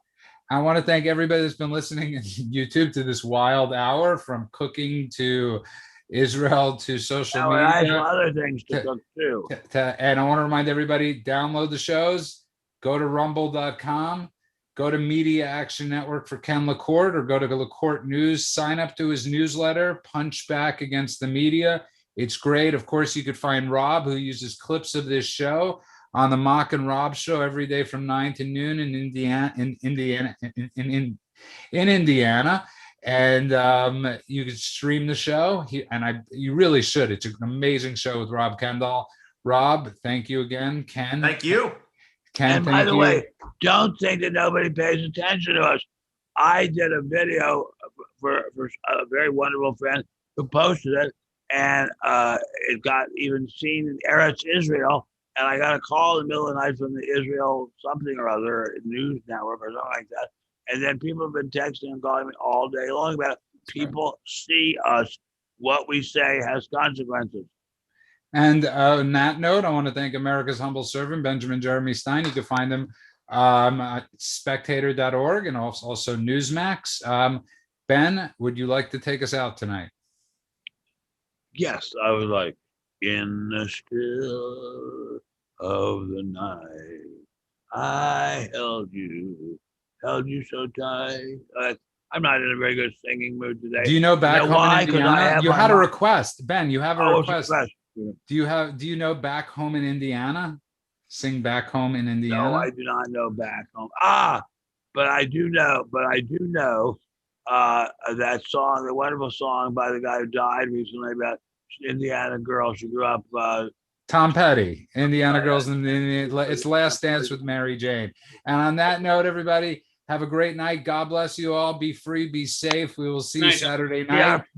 I want to thank everybody that's been listening on YouTube to this wild hour, from cooking to Israel to social media. I have other things to cook too. And I want to remind everybody, download the shows, go to rumble.com, go to Media Action Network for Ken LaCourt, or go to LaCourt News, sign up to his newsletter, punch back against the media. It's great. Of course, you could find Rob, who uses clips of this show on the Mock and Rob show every day from 9 to noon in Indiana. And you can stream the show. You really should. It's an amazing show with Rob Kendall. Rob, thank you again. Ken, thank you. Ken, and by the way, don't think that nobody pays attention to us. I did a video for a very wonderful friend who posted it, and it got even seen in Eretz Israel. And I got a call in the middle of the night from the Israel something or other news network or something like that. And then people have been texting and calling me all day long about it. People see us. What we say has consequences. And on that note, I want to thank America's humble servant, Benjamin Jeremy Stein. You can find him at spectator.org and also Newsmax. Ben, would you like to take us out tonight? Yes, I would like. In the still of the night, I held you so tight. I'm not in a very good singing mood today. Do you know Back Home in Indiana? You had a request, Ben. You have a request. Do you know Back Home in Indiana? Sing Back Home in Indiana. No, I do not know Back Home. But I do know that song, the wonderful song by the guy who died recently about Indiana girl. She grew up. Tom Petty, Indiana Girls, and it's Last Dance with Mary Jane. And on that note, everybody, have a great night. God bless you all. Be free, be safe. We will see you Saturday night. Yeah.